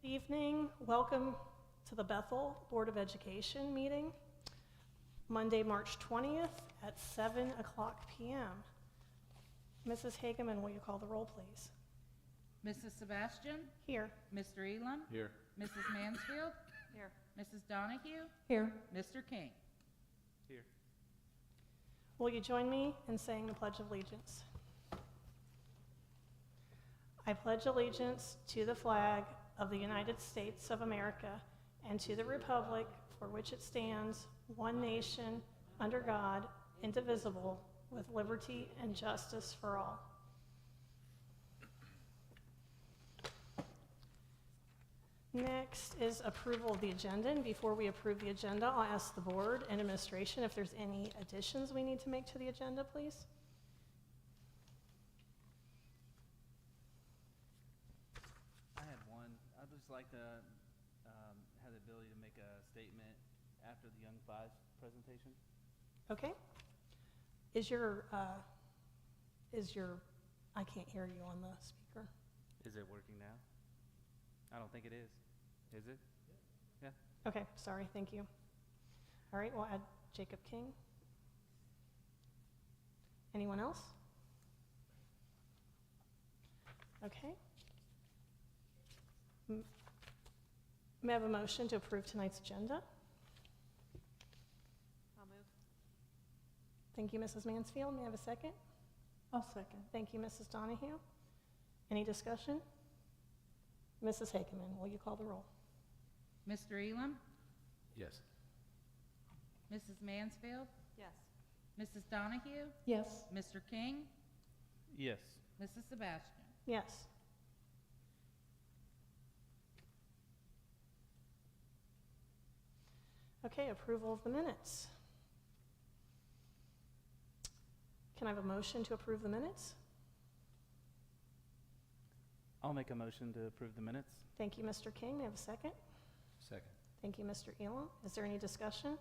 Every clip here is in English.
Good evening. Welcome to the Bethel Board of Education meeting, Monday, March 20th at 7 o'clock p.m. Mrs. Hageman, will you call the roll, please? Mrs. Sebastian? Here. Mr. Elam? Here. Mrs. Mansfield? Here. Mrs. Donahue? Here. Mr. King? Here. Will you join me in saying the Pledge of Allegiance? I pledge allegiance to the flag of the United States of America and to the republic for which it stands, one nation, under God, indivisible, with liberty and justice for all. Next is approval of the agenda, and before we approve the agenda, I'll ask the board and administration if there's any additions we need to make to the agenda, please. I had one. I'd just like to have the ability to make a statement after the Young Fives presentation. Okay. I can't hear you on the speaker. Is it working now? I don't think it is. Is it? Yeah. Okay, sorry, thank you. All right, we'll add Jacob King. Anyone else? Okay. May I have a motion to approve tonight's agenda? I'll move. Thank you, Mrs. Mansfield. May I have a second? I'll second. Thank you, Mrs. Donahue. Any discussion? Mrs. Hageman, will you call the roll? Mr. Elam? Yes. Mrs. Mansfield? Yes. Mrs. Donahue? Yes. Mr. King? Yes. Mrs. Sebastian? Yes. Okay, approval of the minutes. Can I have a motion to approve the minutes? I'll make a motion to approve the minutes. Thank you, Mr. King. May I have a second? Second. Thank you, Mr. Elam. Is there any discussion?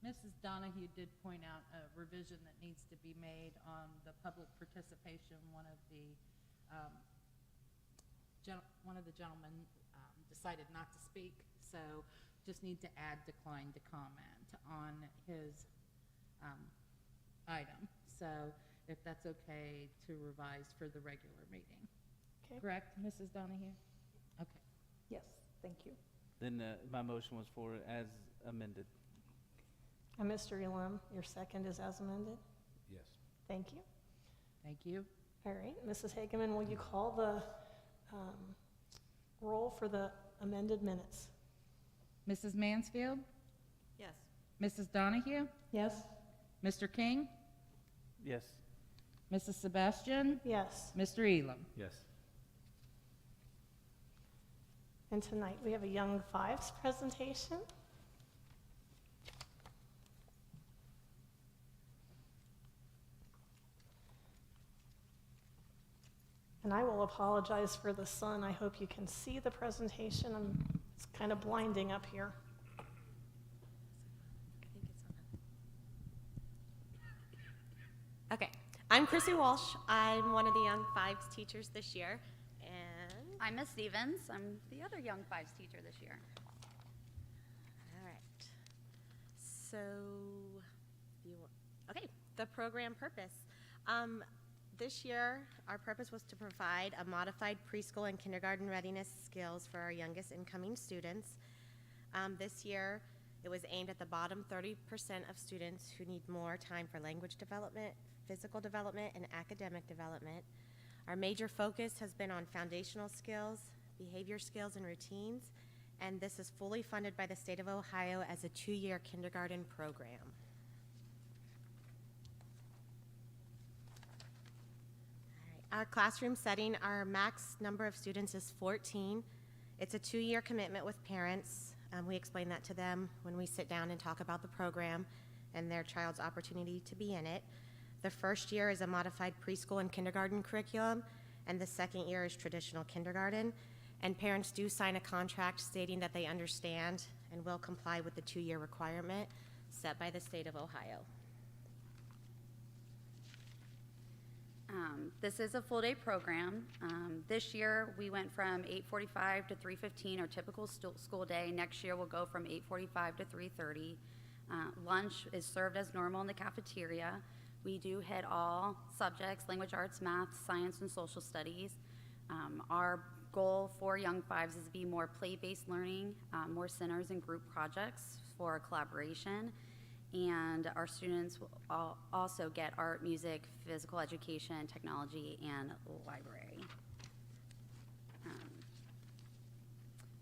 Mrs. Donahue did point out a revision that needs to be made on the public participation. One of the gentlemen decided not to speak, so just need to add decline to comment on his item. So if that's okay to revise for the regular meeting. Okay. Correct, Mrs. Donahue? Okay. Yes, thank you. Then my motion was for as amended. And Mr. Elam, your second is as amended? Yes. Thank you. Thank you. All right, Mrs. Hageman, will you call the roll for the amended minutes? Mrs. Mansfield? Yes. Mrs. Donahue? Yes. Mr. King? Yes. Mrs. Sebastian? Yes. Mr. Elam? Yes. And tonight we have a Young Fives presentation. And I will apologize for the sun. I hope you can see the presentation. It's kind of blinding up here. Okay, I'm Chrissy Walsh. I'm one of the Young Fives teachers this year, and I'm Miss Stevens. I'm the other Young Fives teacher this year. all right. So, okay, the program purpose. This year, our purpose was to provide a modified preschool and kindergarten readiness skills for our youngest incoming students. This year, it was aimed at the bottom 30% of students who need more time for language development, physical development, and academic development. Our major focus has been on foundational skills, behavior skills, and routines, and this is fully funded by the state of Ohio as a 2-year kindergarten program. Our classroom setting, our max number of students is 14. It's a 2-year commitment with parents. We explain that to them when we sit down and talk about the program and their child's opportunity to be in it. The first year is a modified preschool and kindergarten curriculum, and the second year is traditional kindergarten. And parents do sign a contract stating that they understand and will comply with the 2-year requirement set by the state of Ohio. This is a full-day program. This year, we went from 8:45 to 3:15, our typical school day. Next year, we'll go from 8:45 to 3:30. Lunch is served as normal in the cafeteria. We do hit all subjects: language arts, math, science, and social studies. Our goal for Young Fives is to be more play-based learning, more centers and group projects for collaboration. And our students will also get art, music, physical education, technology, and library.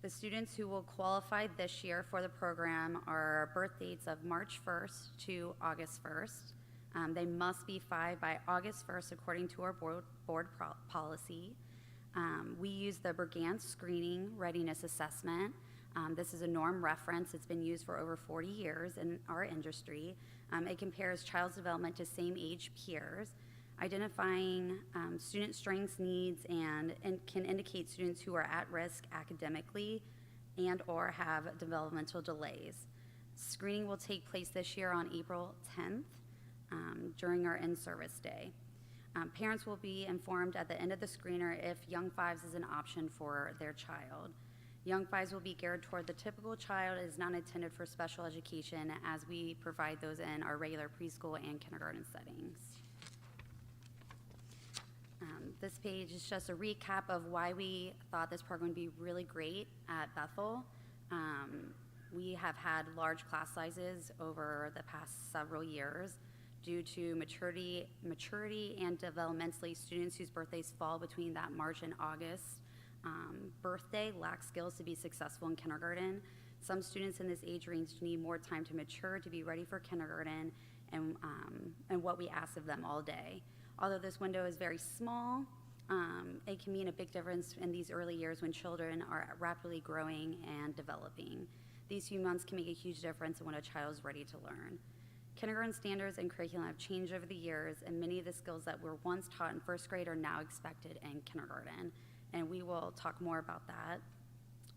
The students who will qualify this year for the program are birth dates of March 1st to August 1st. They must be 5 by August 1st according to our board policy. We use the Bergant Screening Readiness Assessment. This is a norm reference. It's been used for over 40 years in our industry. It compares child's development to same age peers, identifying student strengths, needs, and can indicate students who are at risk academically and or have developmental delays. Screening will take place this year on April 10th during our in-service day. Parents will be informed at the end of the screener if Young Fives is an option for their child. Young Fives will be geared toward the typical child is not intended for special education, as we provide those in our regular preschool and kindergarten settings. This page is just a recap of why we thought this program would be really great at Bethel. We have had large class sizes over the past several years due to maturity and developmentally students whose birthdays fall between that March and August birthday lack skills to be successful in kindergarten. Some students in this age range need more time to mature to be ready for kindergarten and what we ask of them all day. Although this window is very small, it can mean a big difference in these early years when children are rapidly growing and developing. These few months can make a huge difference in when a child is ready to learn. Kindergarten standards and curriculum have changed over the years, and many of the skills that were once taught in first grade are now expected in kindergarten. And we will talk more about that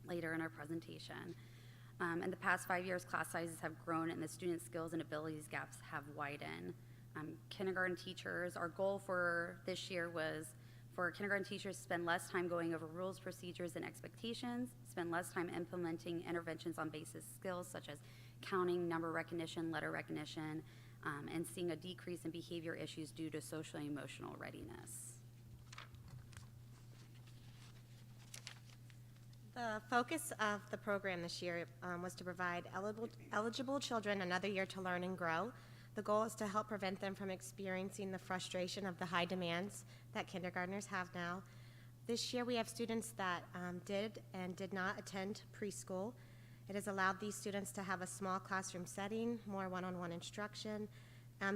later in our presentation. In the past 5 years, class sizes have grown and the student skills and abilities gaps have widened. Kindergarten teachers, our goal for this year was for kindergarten teachers to spend less time going over rules, procedures, and expectations, spend less time implementing interventions on basic skills such as counting, number recognition, letter recognition, and seeing a decrease in behavior issues due to social and emotional readiness. The focus of the program this year was to provide eligible children another year to learn and grow. The goal is to help prevent them from experiencing the frustration of the high demands that kindergartners have now. This year we have students that did and did not attend preschool. It has allowed these students to have a small classroom setting, more one-on-one instruction.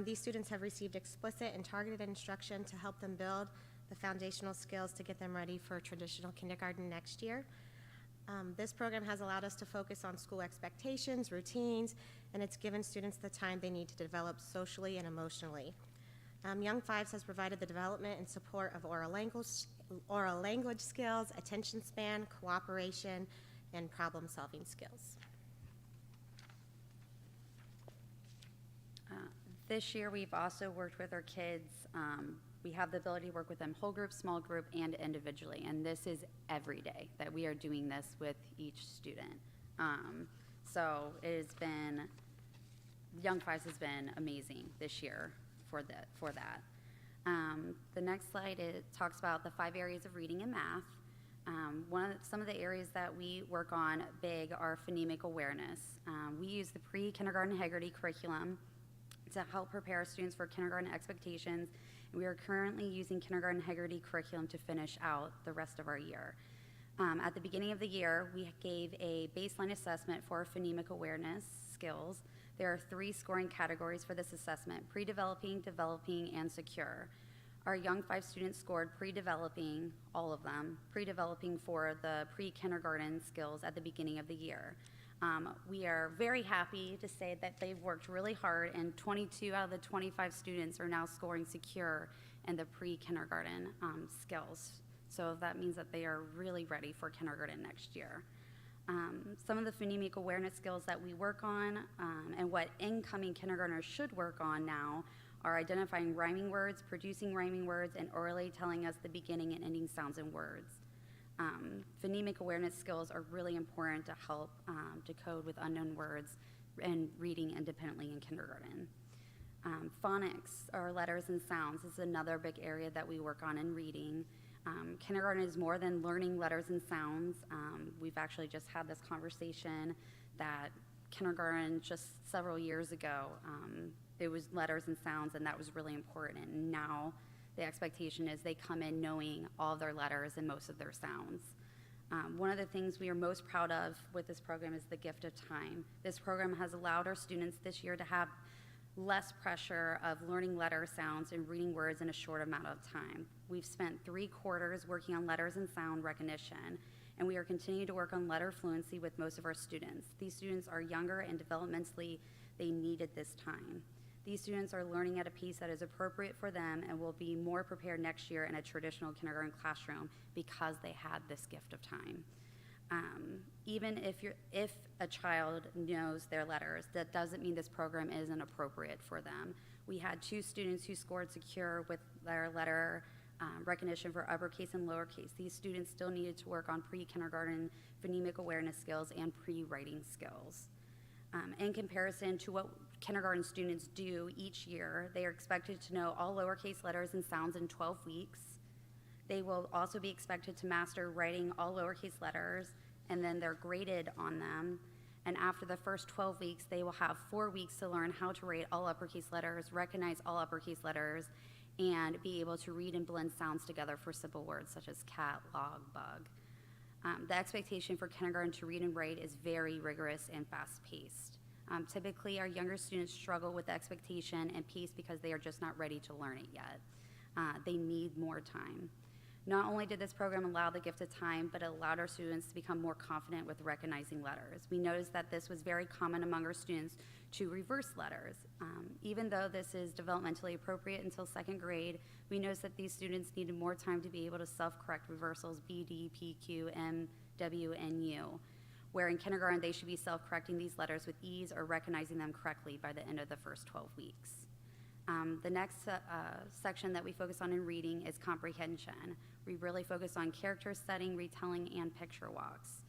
These students have received explicit and targeted instruction to help them build the foundational skills to get them ready for traditional kindergarten next year. This program has allowed us to focus on school expectations, routines, and it's given students the time they need to develop socially and emotionally. Young Fives has provided the development and support of oral language skills, attention span, cooperation, and problem-solving skills. This year, we've also worked with our kids. We have the ability to work with them whole group, small group, and individually, and this is every day that we are doing this with each student. So it has been, Young Fives has been amazing this year for that. The next slide, it talks about the 5 areas of reading and math. Some of the areas that we work on big are phonemic awareness. We use the pre-kindergarten Haggerty curriculum to help prepare students for kindergarten expectations. We are currently using kindergarten Haggerty curriculum to finish out the rest of our year. At the beginning of the year, we gave a baseline assessment for phonemic awareness skills. There are 3 scoring categories for this assessment: pre-developing, developing, and secure. Our Young Five students scored pre-developing, all of them, pre-developing for the pre-kindergarten skills at the beginning of the year. We are very happy to say that they've worked really hard, and 22 out of the 25 students are now scoring secure in the pre-kindergarten skills. So that means that they are really ready for kindergarten next year. Some of the phonemic awareness skills that we work on and what incoming kindergartners should work on now are identifying rhyming words, producing rhyming words, and orally telling us the beginning and ending sounds in words. Phonemic awareness skills are really important to help decode with unknown words and reading independently in kindergarten. Phonics, or letters and sounds, is another big area that we work on in reading. Kindergarten is more than learning letters and sounds. We've actually just had this conversation that kindergarten just several years ago, it was letters and sounds, and that was really important. And now the expectation is they come in knowing all of their letters and most of their sounds. One of the things we are most proud of with this program is the gift of time. This program has allowed our students this year to have less pressure of learning letter sounds and reading words in a short amount of time. We've spent 3 quarters working on letters and sound recognition, and we are continuing to work on letter fluency with most of our students. These students are younger and developmentally they needed this time. These students are learning at a pace that is appropriate for them and will be more prepared next year in a traditional kindergarten classroom because they had this gift of time. Even if a child knows their letters, that doesn't mean this program isn't appropriate for them. We had 2 students who scored secure with their letter recognition for uppercase and lowercase. These students still needed to work on pre-kindergarten phonemic awareness skills and pre-writing skills. In comparison to what kindergarten students do each year, they are expected to know all lowercase letters and sounds in 12 weeks. They will also be expected to master writing all lowercase letters, and then they're graded on them. And after the first 12 weeks, they will have 4 weeks to learn how to write all uppercase letters, recognize all uppercase letters, and be able to read and blend sounds together for simple words such as cat, log, bug. The expectation for kindergarten to read and write is very rigorous and fast-paced. Typically, our younger students struggle with the expectation and pace because they are just not ready to learn it yet. They need more time. Not only did this program allow the gift of time, but it allowed our students to become more confident with recognizing letters. We noticed that this was very common among our students to reverse letters. Even though this is developmentally appropriate until 2nd grade, we noticed that these students needed more time to be able to self-correct reversals B, D, P, Q, M, W, and U, where in kindergarten they should be self-correcting these letters with ease or recognizing them correctly by the end of the first 12 weeks. The next section that we focus on in reading is comprehension. We really focus on character setting, retelling, and picture walks.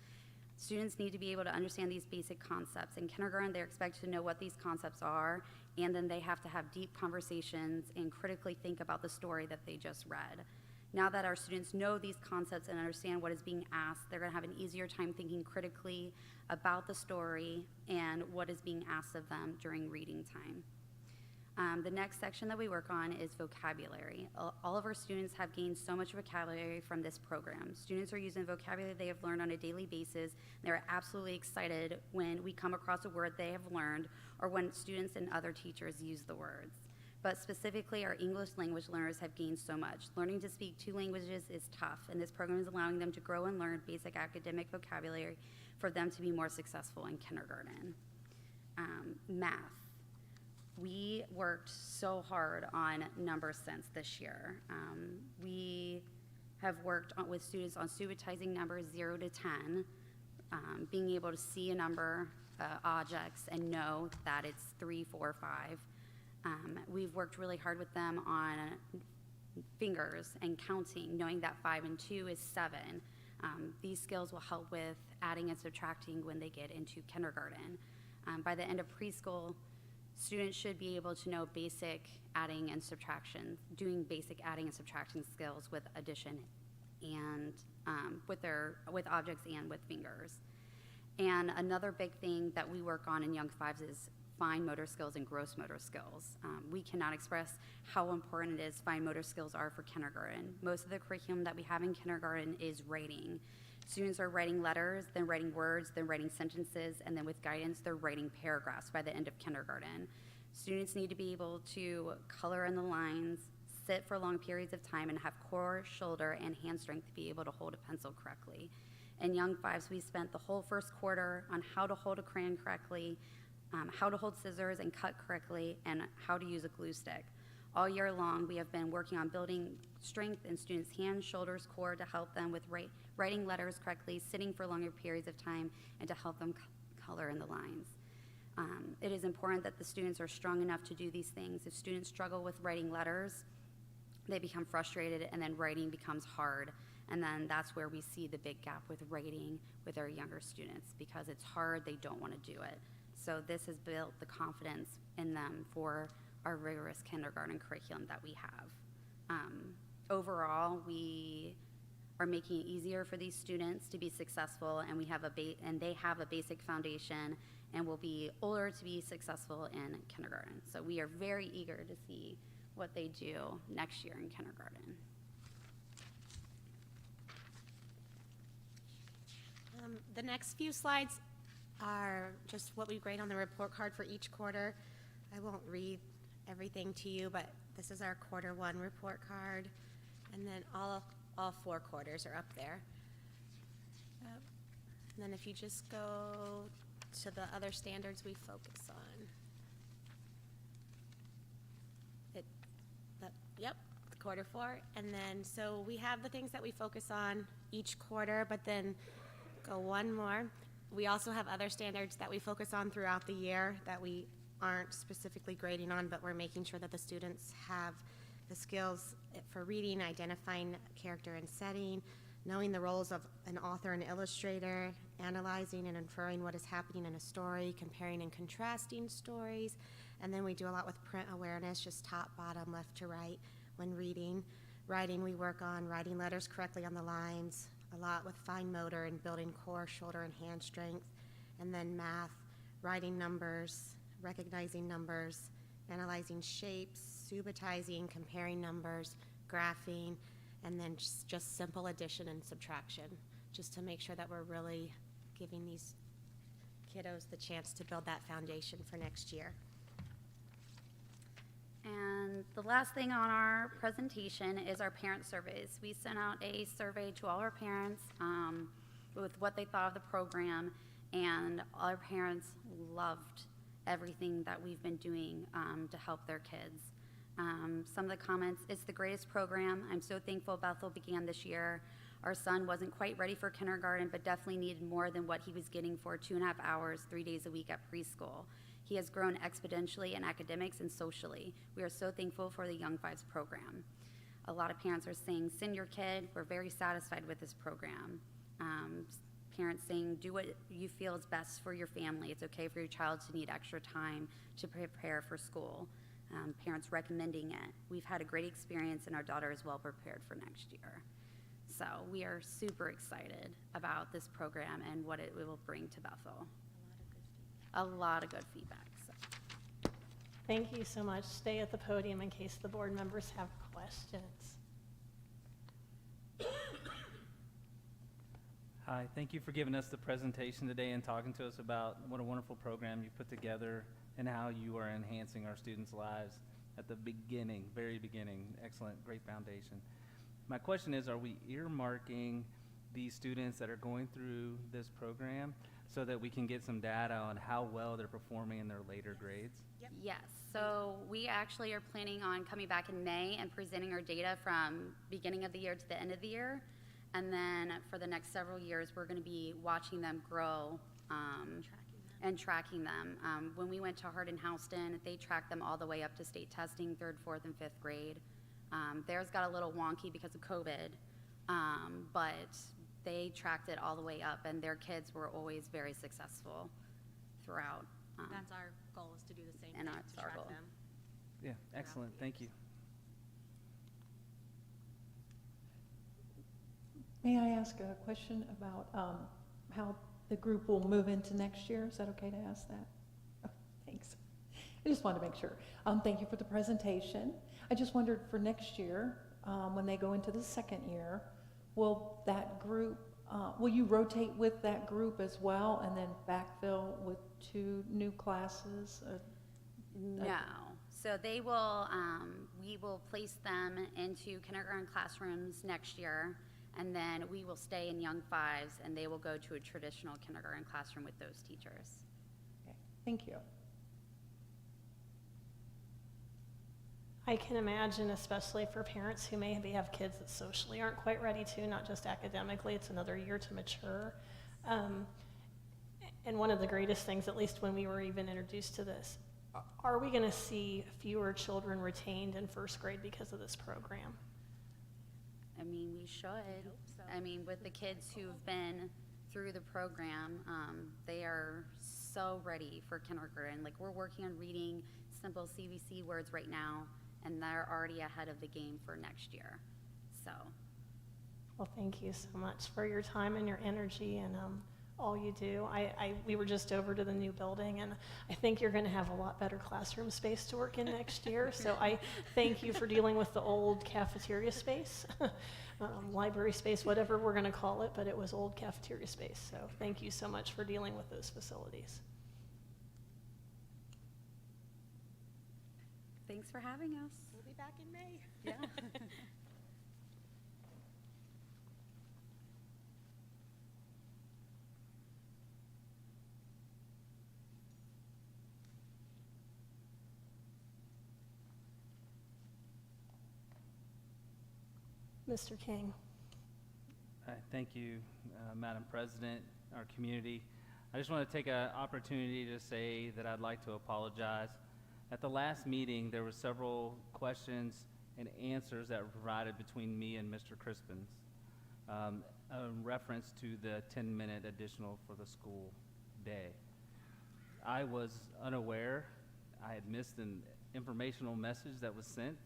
Students need to be able to understand these basic concepts. In kindergarten, they're expected to know what these concepts are, and then they have to have deep conversations and critically think about the story that they just read. Now that our students know these concepts and understand what is being asked, they're going to have an easier time thinking critically about the story and what is being asked of them during reading time. The next section that we work on is vocabulary. All of our students have gained so much vocabulary from this program. Students are using vocabulary they have learned on a daily basis. They're absolutely excited when we come across a word they have learned or when students and other teachers use the words. But specifically, our English language learners have gained so much. Learning to speak 2 languages is tough, and this program is allowing them to grow and learn basic academic vocabulary for them to be more successful in kindergarten. Math. We worked so hard on number sense this year. We have worked with students on subitizing numbers 0 to 10, being able to see a number, objects, and know that it's 3, 4, 5. We've worked really hard with them on fingers and counting, knowing that 5 and 2 is 7. These skills will help with adding and subtracting when they get into kindergarten. By the end of preschool, students should be able to know basic adding and subtraction, doing basic adding and subtracting skills with addition and with objects and with fingers. And another big thing that we work on in Young Fives is fine motor skills and gross motor skills. We cannot express how important it is fine motor skills are for kindergarten. Most of the curriculum that we have in kindergarten is writing. Students are writing letters, then writing words, then writing sentences, and then with guidance, they're writing paragraphs by the end of kindergarten. Students need to be able to color in the lines, sit for long periods of time, and have core, shoulder, and hand strength to be able to hold a pencil correctly. In Young Fives, we spent the whole first quarter on how to hold a crayon correctly, how to hold scissors and cut correctly, and how to use a glue stick. All year long, we have been working on building strength in students' hands, shoulders, core to help them with writing letters correctly, sitting for longer periods of time, and to help them color in the lines. It is important that the students are strong enough to do these things. If students struggle with writing letters, they become frustrated, and then writing becomes hard. And then that's where we see the big gap with writing with our younger students, because it's hard, they don't want to do it. So this has built the confidence in them for our rigorous kindergarten curriculum that we have. Overall, we are making it easier for these students to be successful, and we have and they have a basic foundation and will be older to be successful in kindergarten. So we are very eager to see what they do next year in kindergarten. The next few slides are just what we grade on the report card for each quarter. I won't read everything to you, but this is our quarter 1 report card, and then all 4 quarters are up there. And then if you just go to the other standards we focus on. Quarter 4, and then so we have the things that we focus on each quarter, but then go one more. We also have other standards that we focus on throughout the year that we aren't specifically grading on, but we're making sure that the students have the skills for reading, identifying character and setting, knowing the roles of an author and illustrator, analyzing and inferring what is happening in a story, comparing and contrasting stories, and then we do a lot with print awareness, just top, bottom, left to right. When reading. Writing, we work on writing letters correctly on the lines, a lot with fine motor and building core, shoulder, and hand strength. And then math, writing numbers, recognizing numbers, analyzing shapes, subitizing, comparing numbers, graphing, and then just simple addition and subtraction, just to make sure that we're really giving these kiddos the chance to build that foundation for next year. And the last thing on our presentation is our parent surveys. We sent out a survey to all our parents with what they thought of the program, and all our parents loved everything that we've been doing to help their kids. Some of the comments: it's the greatest program. I'm so thankful Bethel began this year. Our son wasn't quite ready for kindergarten, but definitely needed more than what he was getting for 2.5 hours, 3 days a week at preschool. He has grown exponentially in academics and socially. We are so thankful for the Young Fives program. A lot of parents are saying, send your kid. We're very satisfied with this program. Parents saying, do what you feel is best for your family. It's okay for your child to need extra time to prepare for school. Parents recommending it. We've had a great experience, and our daughter is well prepared for next year. So we are super excited about this program and what it will bring to Bethel. A lot of good feedback. So. Thank you so much. Stay at the podium in case the board members have questions. Hi, thank you for giving us the presentation today and talking to us about what a wonderful program you put together and how you are enhancing our students' lives at the beginning, very beginning. Excellent, great foundation. My question is, are we earmarking these students that are going through this program so that we can get some data on how well they're performing in their later grades? Yep. Yes, so we actually are planning on coming back in May and presenting our data from beginning of the year to the end of the year. And then for the next several years, we're going to be watching them grow and tracking them. When we went to Hardin Houston, they tracked them all the way up to state testing, 3rd, 4th, and 5th grade. Theirs got a little wonky because of COVID, but they tracked it all the way up, and their kids were always very successful throughout. That's our goal, is to do the same And thing, that's to our track goal. them. Yeah, excellent, thank you. May I ask a question about how the group will move into next year? Is that okay to ask that? Oh, thanks. I just wanted to make sure. Thank you for the presentation. I just wondered for next year, when they go into the second year, will that group, will you rotate with that group as well and then backfill with 2 new classes? No. So they will, we will place them into kindergarten classrooms next year, and then we will stay in Young Fives, and they will go to a traditional kindergarten classroom with those teachers. Okay. Thank you. I can imagine, especially for parents who maybe have kids that socially aren't quite ready to, not just academically, it's another year to mature. And one of the greatest things, at least when we were even introduced to this, are we going to see fewer children retained in first grade because of this program? I mean, we should. I mean, with the kids who've been through the program, they are so ready for kindergarten. Like, we're working on reading simple CVC words right now, and they're already ahead of the game for next year. So, Well, thank you so much for your time and your energy and all you do. We were just over to the new building, and I think you're going to have a lot better classroom space to work in next year. So I thank you for dealing with the old cafeteria space, library space, whatever we're going to call it, but it was old cafeteria space. So thank you so much for dealing with those facilities. thanks for having us. We'll be back in May. Yeah. Mr. King. Thank you, Madam President, our community. I just want to take an opportunity to say that I'd like to apologize. At the last meeting, there were several questions and answers that were provided between me and Mr. Crispins, in reference to the 10-minute additional for the school day. I was unaware. I had missed an informational message that was sent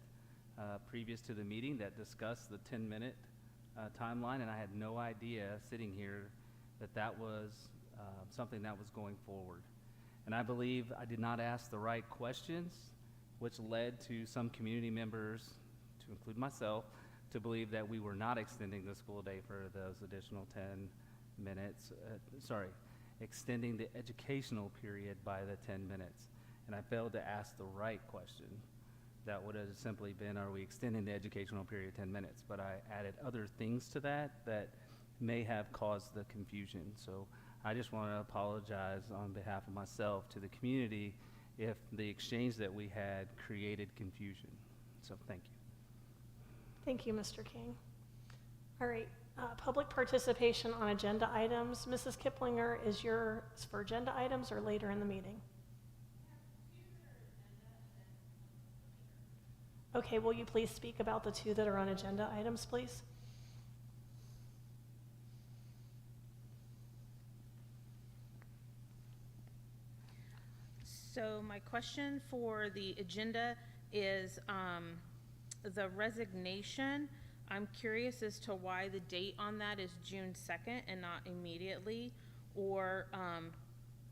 previous to the meeting that discussed the 10-minute timeline, and I had no idea sitting here that that was something that was going forward. And I believe I did not ask the right questions, which led to some community members, to include myself, to believe that we were not extending the school day for those additional 10 minutes, extending the educational period by the 10 minutes. And I failed to ask the right question. That would have simply been, are we extending the educational period 10 minutes? But I added other things to that that may have caused the confusion. So I just want to apologize on behalf of myself to the community if the exchange that we had created confusion. So thank you. Thank you, Mr. King. All right, public participation on agenda items. Mrs. Kiplinger, is yours for agenda items or later in the meeting? Okay, will you please speak about the two that are on agenda items, please? So my question for the agenda is the resignation. I'm curious as to why the date on that is June 2nd and not immediately, or, I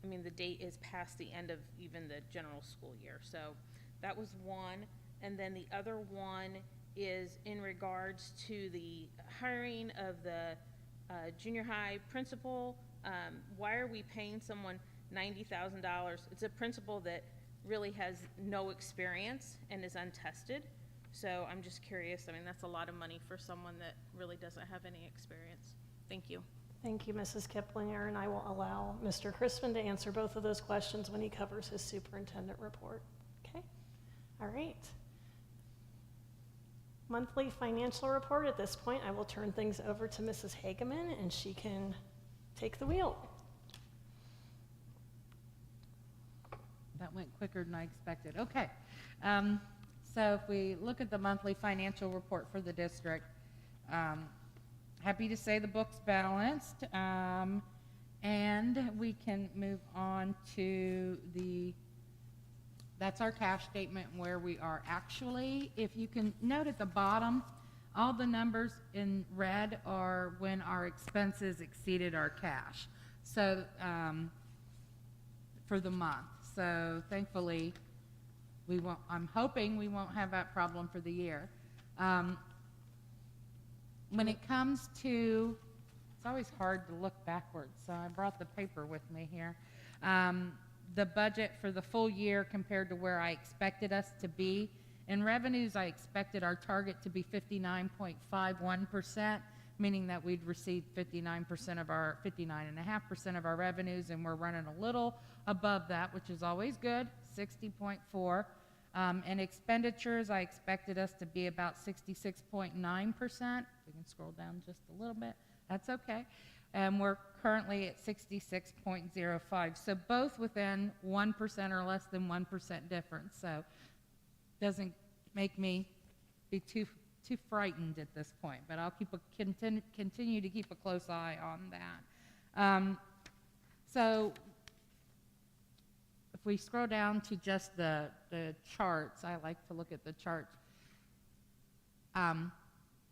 mean, the date is past the end of even the general school year. So that was one. And then the other one is in regards to the hiring of the junior high principal. Why are we paying someone $90,000? It's a principal that really has no experience and is untested. So I'm just curious. I mean, that's a lot of money for someone that really doesn't have any experience. Thank you. Thank you, Mrs. Kiplinger, and I will allow Mr. Crispin to answer both of those questions when he covers his superintendent report. Okay? All right. Monthly financial report. At this point, I will turn things over to Mrs. Hageman, and she can take the wheel. That went quicker than I expected. Okay. So if we look at the monthly financial report for the district, happy to say the book's balanced. And we can move on to that's our cash statement where we are actually. If you can note at the bottom, all the numbers in red are when our expenses exceeded our cash. So for the month. So thankfully, I'm hoping we won't have that problem for the year. When it comes to, it's always hard to look backwards, so I brought the paper with me here. The budget for the full year compared to where I expected us to be. In revenues, I expected our target to be 59.51%, meaning that we'd receive 59.5% of our revenues, and we're running a little above that, which is always good, 60.4. And expenditures, I expected us to be about 66.9%. We can scroll down just a little bit. That's okay. and we're currently at 66.05. So both within 1% or less than 1% difference. So doesn't make me be too frightened at this point, but I'll continue to keep a close eye on that. So if we scroll down to just the charts, I like to look at the charts.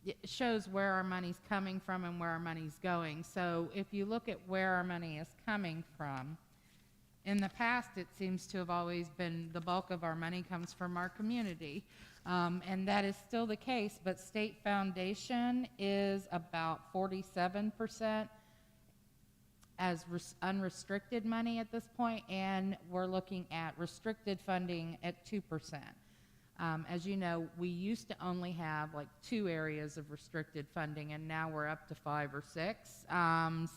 It shows where our money's coming from and where our money's going. So if you look at where our money is coming from, in the past it seems to have always been the bulk of our money comes from our community. And that is still the case, but state foundation is about 47% as unrestricted money at this point, and we're looking at restricted funding at 2%. As you know, we used to only have like 2 areas of restricted funding, and now we're up to 5 or 6.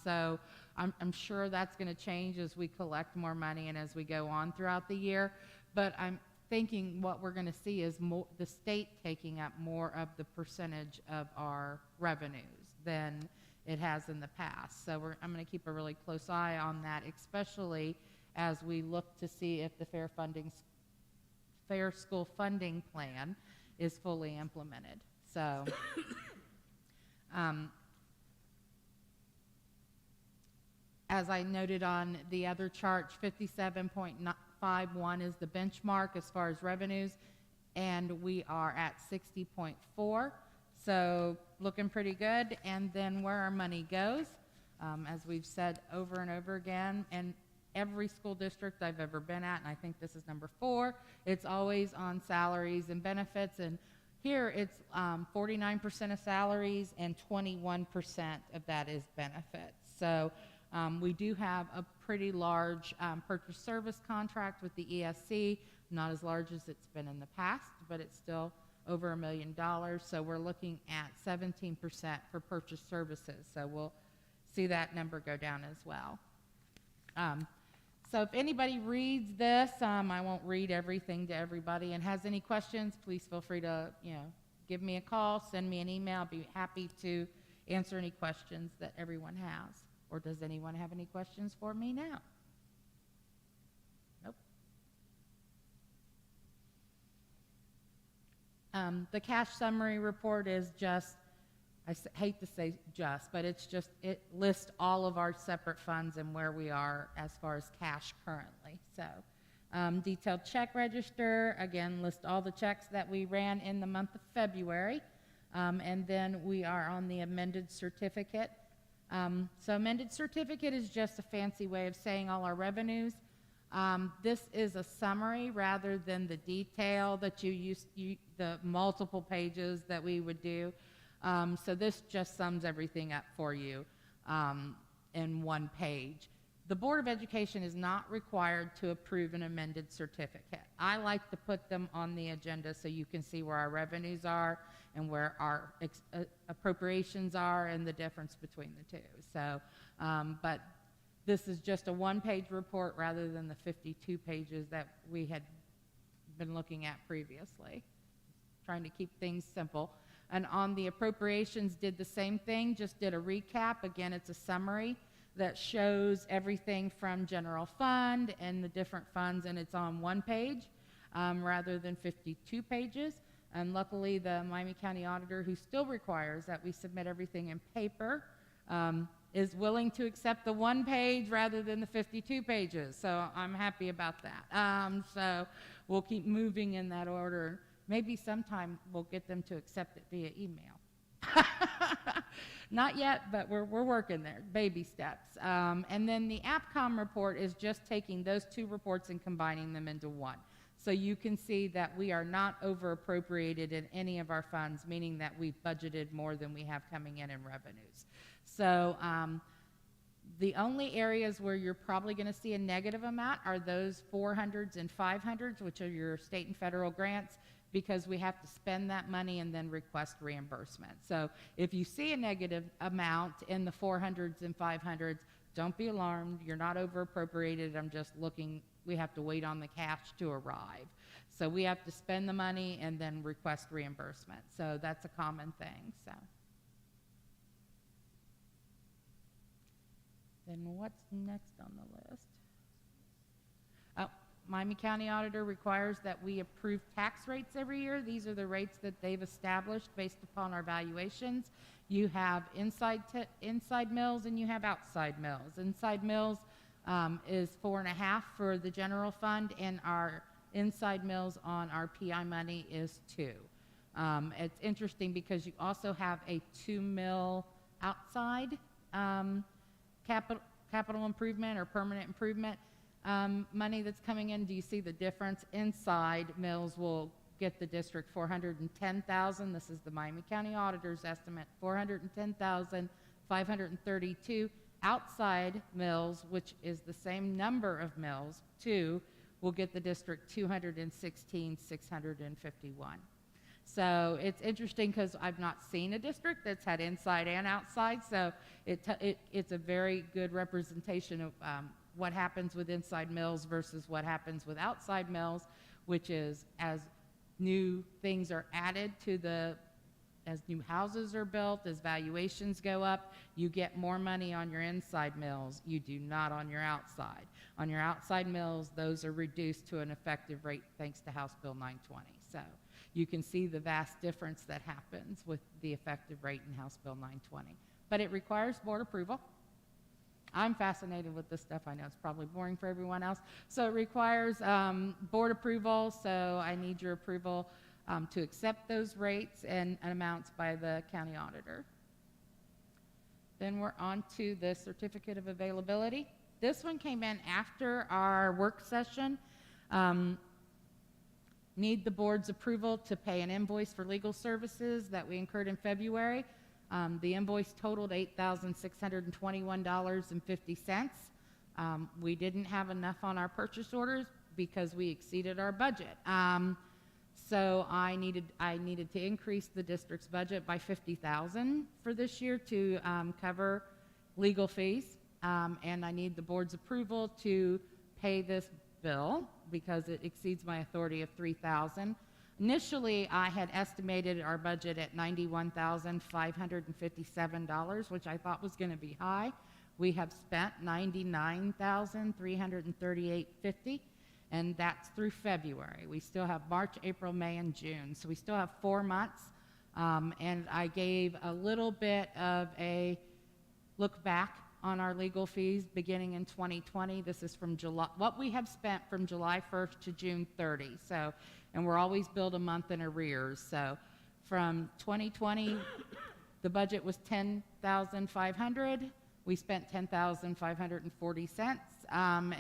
So I'm sure that's going to change as we collect more money and as we go on throughout the year. But I'm thinking what we're going to see is the state taking up more of the percentage of our revenues than it has in the past. So I'm going to keep a really close eye on that, especially as we look to see if the Fair School Funding Plan is fully implemented. So as I noted on the other chart, 57.51 is the benchmark as far as revenues, and we are at 60.4. So looking pretty good. And then where our money goes, as we've said over and over again, and every school district I've ever been at, and I think this is number 4, it's always on salaries and benefits. And here it's 49% of salaries and 21% of that is benefits. So we do have a pretty large purchase service contract with the ESC, not as large as it's been in the past, but it's still over $1 million. So we're looking at 17% for purchase services. So we'll see that number go down as well. So if anybody reads this, I won't read everything to everybody, and has any questions, please feel free to, give me a call, send me an email. I'll be happy to answer any questions that everyone has. Or does anyone have any questions for me now? Nope. The cash summary report is just, hate to say just, but it's just, it lists all of our separate funds and where we are as far as cash currently. So detailed check register, again, list all the checks that we ran in the month of February. And then we are on the amended certificate. So amended certificate is just a fancy way of saying all our revenues. This is a summary rather than the detail that the multiple pages that we would do. So this just sums everything up for you in one page. The Board of Education is not required to approve an amended certificate. I like to put them on the agenda so you can see where our revenues are and where our appropriations are and the difference between the two. So, but this is just a one-page report rather than the 52 pages that we had been looking at previously. Trying to keep things simple. And on the appropriations, did the same thing, just did a recap. Again, it's a summary that shows everything from general fund and the different funds, and it's on one page rather than 52 pages. And luckily, the Miami County Auditor, who still requires that we submit everything in paper, is willing to accept the one page rather than the 52 pages. So I'm happy about that. So we'll keep moving in that order. Maybe sometime we'll get them to accept it via email. Not yet, but we're working there, baby steps. And then the APCOM report is just taking those 2 reports and combining them into one. So you can see that we are not over appropriated in any of our funds, meaning that we've budgeted more than we have coming in revenues. So the only areas where you're probably going to see a negative amount are those 400s and 500s, which are your state and federal grants, because we have to spend that money and then request reimbursement. So if you see a negative amount in the 400s and 500s, don't be alarmed. You're not over appropriated. I'm just looking, we have to wait on the cash to arrive. So we have to spend the money and then request reimbursement. So that's a common thing. So Then what's next on the list? Oh, Miami County Auditor requires that we approve tax rates every year. These are the rates that they've established based upon our valuations. You have inside mills and you have outside mills. Inside mills is 4.5 for the general fund, and our inside mills on our PI money is 2. It's interesting because you also have a 2 mill outside capital improvement or permanent improvement money that's coming in. Do you see the difference? Inside mills will get the district $410,000. This is the Miami County Auditor's estimate, $410,532. Outside mills, which is the same number of mills, 2, will get the district $216,651. So it's interesting because I've not seen a district that's had inside and outside, so it's a very good representation of what happens with inside mills versus what happens with outside mills, which is as new things are added to as new houses are built, as valuations go up, you get more money on your inside mills. You do not on your outside. On your outside mills, those are reduced to an effective rate thanks to House Bill 920. So you can see the vast difference that happens with the effective rate in House Bill 920. But it requires board approval. I'm fascinated with this stuff. I know it's probably boring for everyone else. So it requires board approval, so I need your approval to accept those rates and amounts by the county auditor. Then we're on to the certificate of availability. This one came in after our work session. Need the board's approval to pay an invoice for legal services that we incurred in February. The invoice totaled $8,621.50. We didn't have enough on our purchase orders because we exceeded our budget. So I needed to increase the district's budget by $50,000 for this year to cover legal fees, and I need the board's approval to pay this bill because it exceeds my authority of $3,000. Initially, I had estimated our budget at $91,557, which I thought was going to be high. We have spent $99,338.50, and that's through February. We still have March, April, May, and June, so we still have 4 months. And I gave a little bit of a look back on our legal fees beginning in 2020. This is from July, what we have spent from July 1st to June 30. So, and we're always billed a month in arrears. So from 2020, the budget was $10,500. We spent $10,540.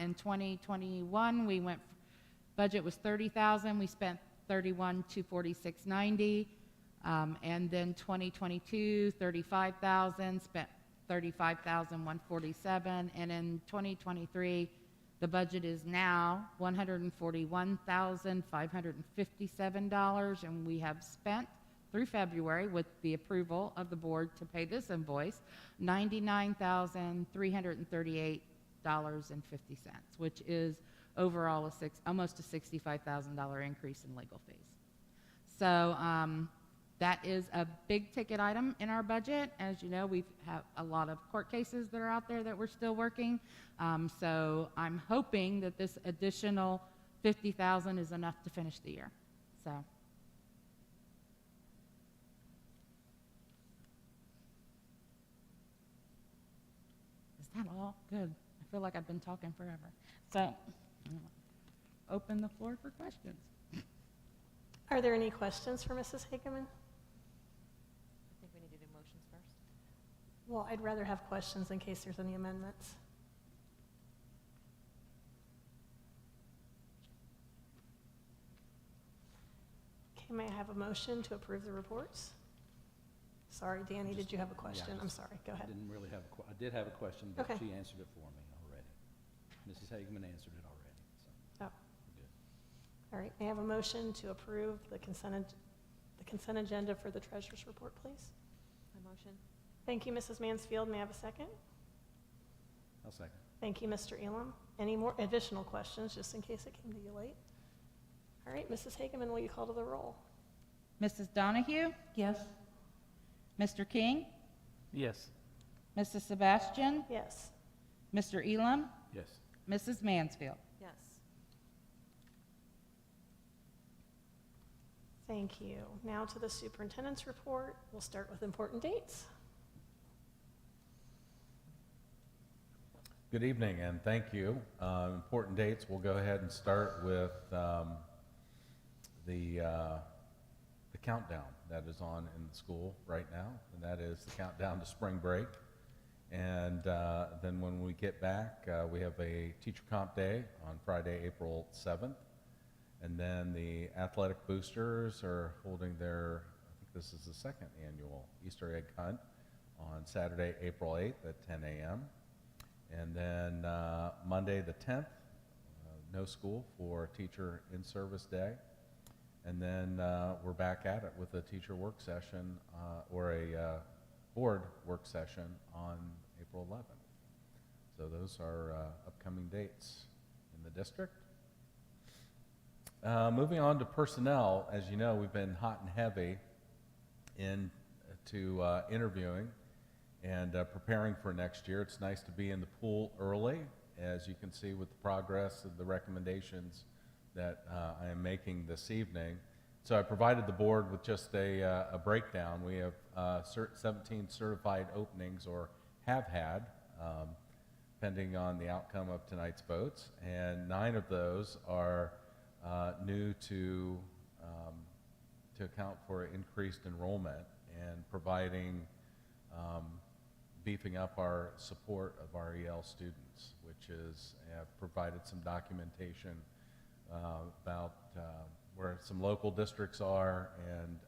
In 2021, budget was $30,000. We spent $31,246.90. And then 2022, $35,000, spent $35,147. And in 2023, the budget is now $141,557, and we have spent through February, with the approval of the board to pay this invoice, $99,338.50, which is overall almost a $65,000 increase in legal fees. So that is a big ticket item in our budget. As you know, we have a lot of court cases that are out there that we're still working. So I'm hoping that this additional $50,000 is enough to finish the year. So. Is that all? Good. I feel like I've been talking forever. So, open the floor for questions. Are there any questions for Mrs. Hageman? I think we need to do motions first. Well, I'd rather have questions in case there's any amendments. Okay, may I have a motion to approve the reports? Sorry, Danny, did you have a question? Yeah, I'm sorry, go I ahead. didn't really have I did have a question, but Okay. she answered it for me already. Mrs. Hageman answered it already, so Oh, we're good. all right, may I have a motion to approve the consent agenda for the treasurer's report, please? A motion? Thank you, Mrs. Mansfield. May I have a second? I'll second. Thank you, Mr. Elam. Any more additional questions, just in case it came to you late? All right, Mrs. Hageman, will you call to the roll? Mrs. Donahue? Yes. Mr. King? Yes. Mrs. Sebastian? Yes. Mr. Elam, Yes. Mrs. Mansfield. Yes. Thank you. Now to the superintendent's report. We'll start with important dates. Good evening, and thank you. Important dates, we'll go ahead and start with the countdown that is on in the school right now, and that is the countdown to spring break. And then when we get back, we have a teacher comp day on Friday, April 7th. And then the athletic boosters are holding their, I think this is the second annual Easter egg hunt on Saturday, April 8th at 10 a.m. And then Monday the 10th, no school for teacher in-service day. And then we're back at it with a teacher work session or a board work session on April 11th. So those are upcoming dates in the district. Moving on to personnel, as you know, we've been hot and heavy into interviewing and preparing for next year. It's nice to be in the pool early, as you can see with the progress of the recommendations that I am making this evening. So I provided the board with just a breakdown. We have 17 certified openings, or have had, pending on the outcome of tonight's votes, and 9 of those are new to account for increased enrollment and providing beefing up our support of our EL students, which is provided some documentation about where some local districts are, and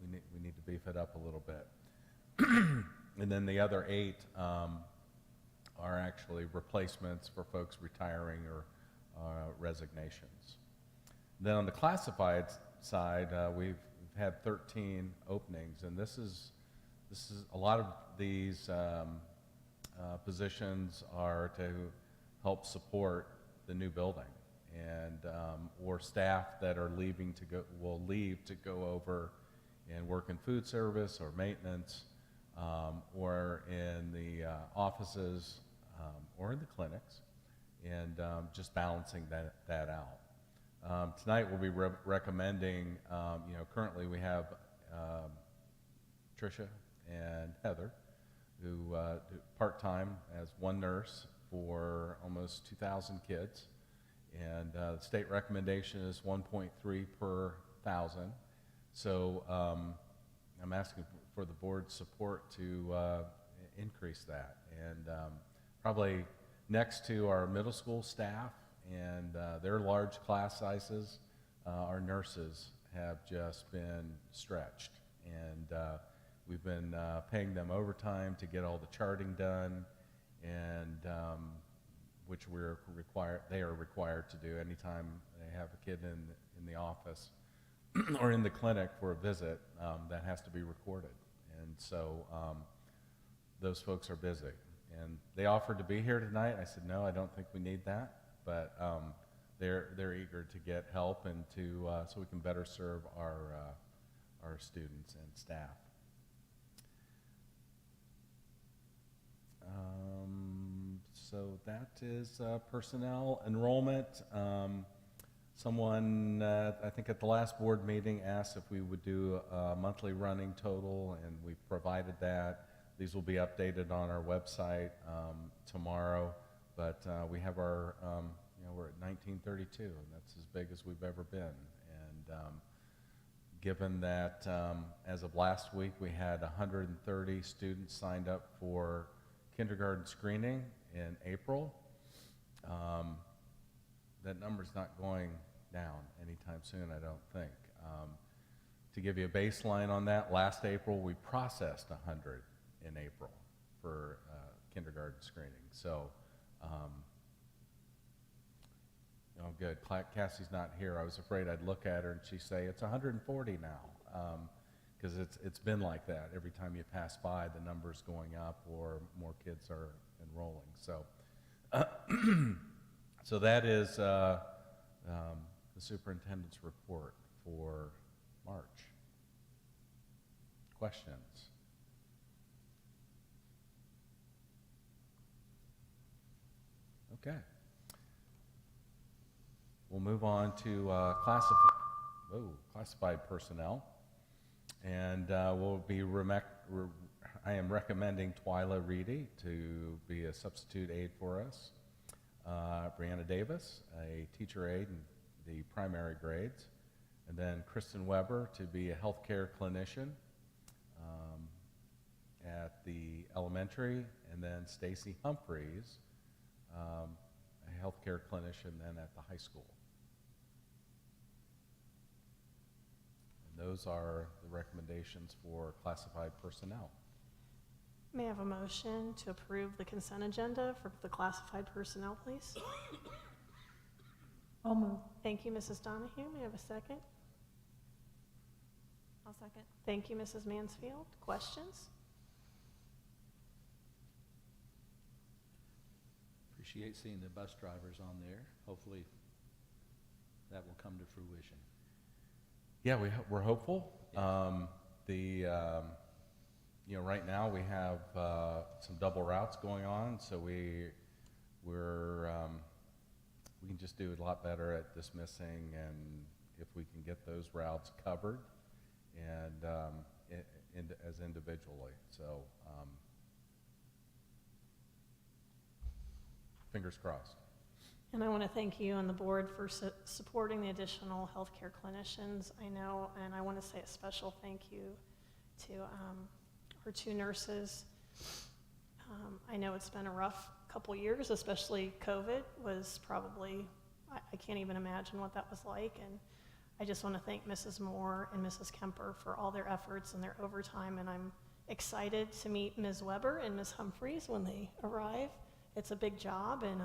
we need to beef it up a little bit. And then the other 8 are actually replacements for folks retiring or resignations. Then on the classified side, we've had 13 openings, and this is a lot of these positions are to help support the new building, and or staff that are will leave to go over and work in food service or maintenance, or in the offices, or in the clinics, and just balancing that out. Tonight we'll be recommending, currently we have Tricia and Heather, who do part-time as one nurse for almost 2,000 kids, and the state recommendation is 1.3 per 1,000. So I'm asking for the board's support to increase that, and probably next to our middle school staff and their large class sizes, our nurses have just been stretched, and we've been paying them overtime to get all the charting done, and which they are required to do anytime they have a kid in the office or in the clinic for a visit. That has to be recorded, and so those folks are busy. And they offered to be here tonight. I said, no, I don't think we need that, but they're eager to get help and to so we can better serve our students and staff. So that is personnel enrollment. Someone, I think at the last board meeting, asked if we would do a monthly running total, and we provided that. These will be updated on our website tomorrow, but we have our, we're at 1932, and that's as big as we've ever been. And given that as of last week, we had 130 students signed up for kindergarten screening in April, that number's not going down anytime soon, I don't think. To give you a baseline on that, last April we processed 100 in April for kindergarten screening. So, good. Cassie's not here. I was afraid I'd look at her and she'd say, it's 140 now, because it's been like that. Every time you pass by, the number's going up or more kids are enrolling. So, so that is the superintendent's report for March. Questions? Okay. We'll move on to classified personnel. And I am recommending Twyla Reedy to be a substitute aide for us. Brianna Davis, a teacher aide in the primary grades. And then Kristen Weber to be a healthcare clinician at the elementary. And then Stacy Humphreys, a healthcare clinician then at the high school. And those are the recommendations for classified personnel. May I have a motion to approve the consent agenda for the classified personnel, please? I'll move. Thank you, Mrs. Donahue. May I have a second? I'll second. Thank you, Mrs. Mansfield. Questions? Appreciate seeing the bus drivers on there. Hopefully that will come to fruition. Yeah, we're hopeful. Right now we have some double routes going on, so we can just do a lot better at dismissing, and if we can get those routes covered and as individually. So fingers crossed. And I want to thank you and the board for supporting the additional healthcare clinicians. I know, and I want to say a special thank you to our two nurses. I know it's been a rough couple years, especially COVID was probably, I can't even imagine what that was like. And I just want to thank Mrs. Moore and Mrs. Kemper for all their efforts and their overtime. And I'm excited to meet Ms. Weber and Ms. Humphreys when they arrive. It's a big job, and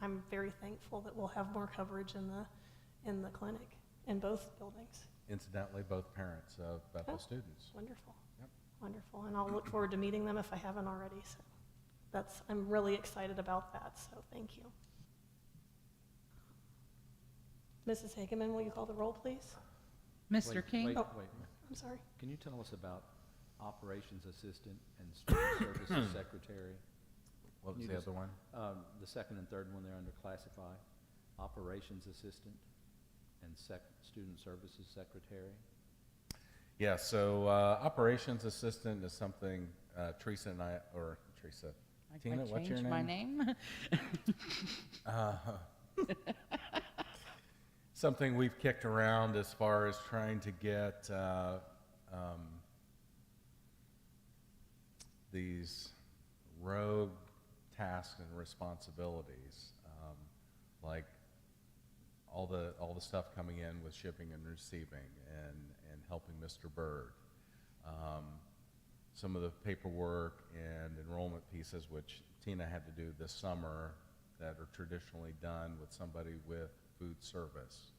I'm very thankful that we'll have more coverage in the clinic in both buildings. Incidentally, both parents of Bethel students. Wonderful. Yep. Wonderful. And I'll look forward to meeting them if I haven't already. So I'm really excited about that. So thank you. Mrs. Hageman, will you call the roll, please? Mr. King? Wait. I'm sorry. Can you tell us about operations assistant and student services secretary? What was You the just- other one? The second and third one, they're under classify. Operations assistant and student services secretary. Yeah, so operations assistant is something Teresa and I, or Teresa, Tina, what's your changed name? my name. Something we've kicked around as far as trying to get these rogue tasks and responsibilities, like all the stuff coming in with shipping and receiving and helping Mr. Bird. Some of the paperwork and enrollment pieces, which Tina had to do this summer, that are traditionally done with somebody with food service.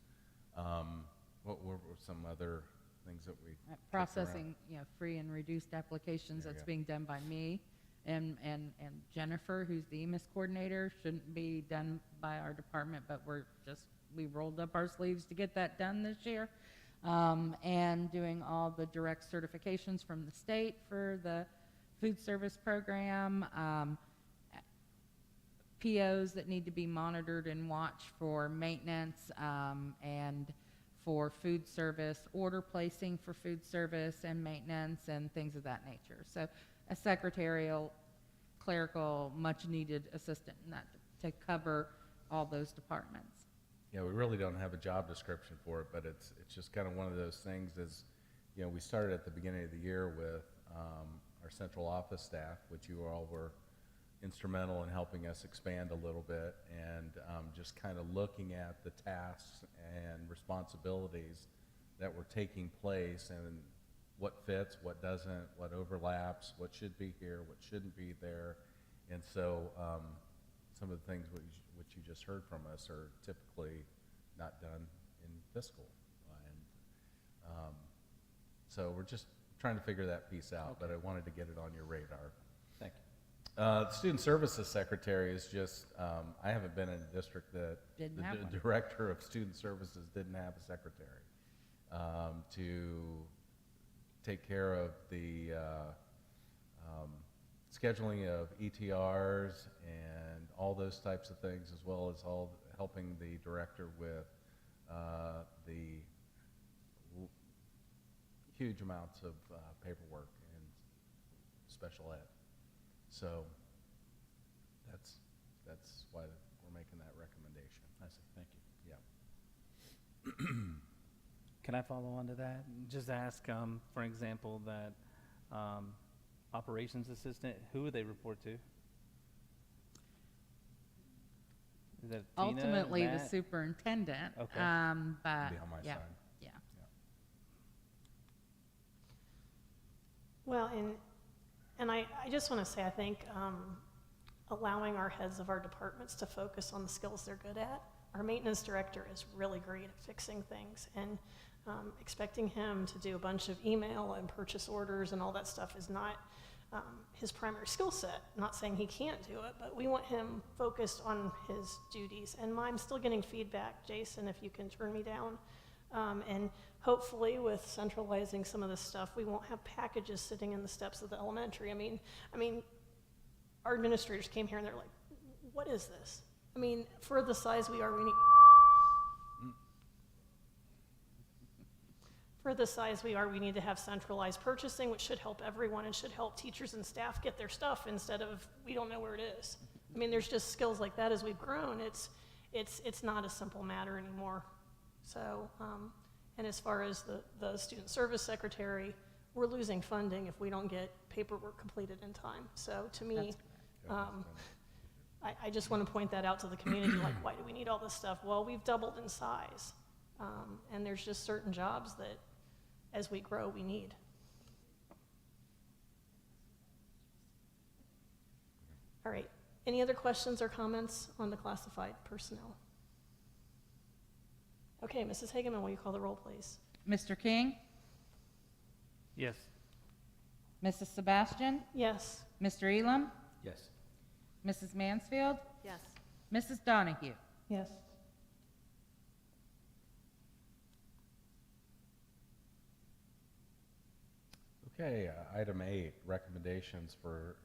What were some other things that we kicked around? Processing, free and reduced applications, There you that's go. being done by me. And Jennifer, who's the EMIS coordinator, shouldn't be done by our department, but we rolled up our sleeves to get that done this year. And doing all the direct certifications from the state for the food service program, POs that need to be monitored and watched for maintenance, and for food service, order placing for food service and maintenance and things of that nature. So a secretarial, clerical, much-needed assistant in that to cover all those departments. Yeah, we really don't have a job description for it, but it's just kind of one of those things is, we started at the beginning of the year with our central office staff, which you all were instrumental in helping us expand a little bit, and just kind of looking at the tasks and responsibilities that were taking place and what fits, what doesn't, what overlaps, what should be here, what shouldn't be there. And so some of the things which you just heard from us are typically not done in fiscal. And so we're just trying to figure that piece out, but I wanted to get it on your radar. Thank you. The Student Services Secretary is just, I haven't been in a district that Didn't have one. Director of Student Services didn't have a secretary to take care of the scheduling of ETRs and all those types of things, as well as all helping the director with the huge amounts of paperwork and special ed. So that's why we're making that recommendation. I see, thank you. Yeah. Can I follow on to that? Just ask, for example, that operations assistant, who would they report to? Is that Tina, Ultimately, the Matt? superintendent. Okay. But Be on my yeah, side. yeah. Well, and I just want to say, I think allowing our heads of our departments to focus on the skills they're good at. Our maintenance director is really great at fixing things, and expecting him to do a bunch of email and purchase orders and all that stuff is not his primary skill set. Not saying he can't do it, but we want him focused on his duties. And I'm still getting feedback, Jason, if you can turn me down. And hopefully with centralizing some of this stuff, we won't have packages sitting in the steps of the elementary. I mean, our administrators came here and they're like, what is this? I mean, for the size we are, we need... For the size we are, we need to have centralized purchasing, which should help everyone and should help teachers and staff get their stuff instead of, we don't know where it is. I mean, there's just skills like that as we've grown. It's not a simple matter anymore. So, and as far as the student service secretary, we're losing funding if we don't get paperwork completed in time. So to me, I just want to point that out to the community, like, why do we need all this stuff? Well, we've doubled in size. And there's just certain jobs that, as we grow, we need. All right. Any other questions or comments on the classified personnel? Okay, Mrs. Hageman, will you call the roll, please? Mr. King, Yes. Mrs. Sebastian, Yes. Mr. Elam, Yes. Mrs. Mansfield, Yes. Mrs. Donahue. Yes. Okay, item 8, recommendations for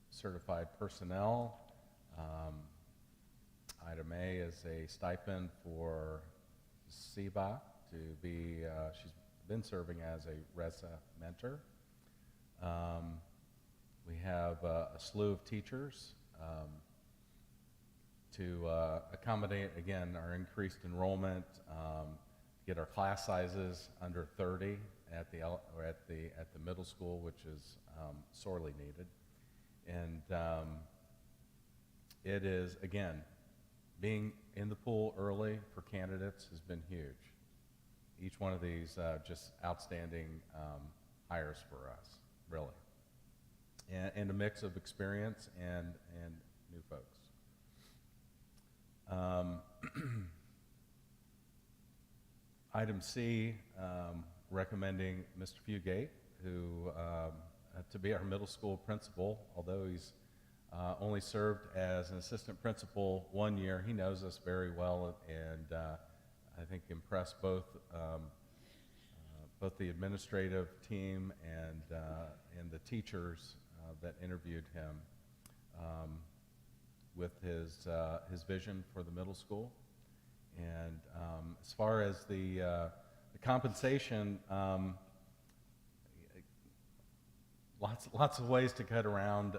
certified personnel. Item A is a stipend for Siba to be, she's been serving as a RESA mentor. We have a slew of teachers to accommodate, again, our increased enrollment, get our class sizes under 30 at the middle school, which is sorely needed. And it is, again, being in the pool early for candidates has been huge. Each one of these just outstanding hires for us, really. And a mix of experience and new folks. Item C, recommending Mr. Fugate, who to be our middle school principal. Although he's only served as an assistant principal 1 year, he knows us very well, and I think impressed both the administrative team and the teachers that interviewed him with his vision for the middle school. And as far as the compensation, lots of ways to cut around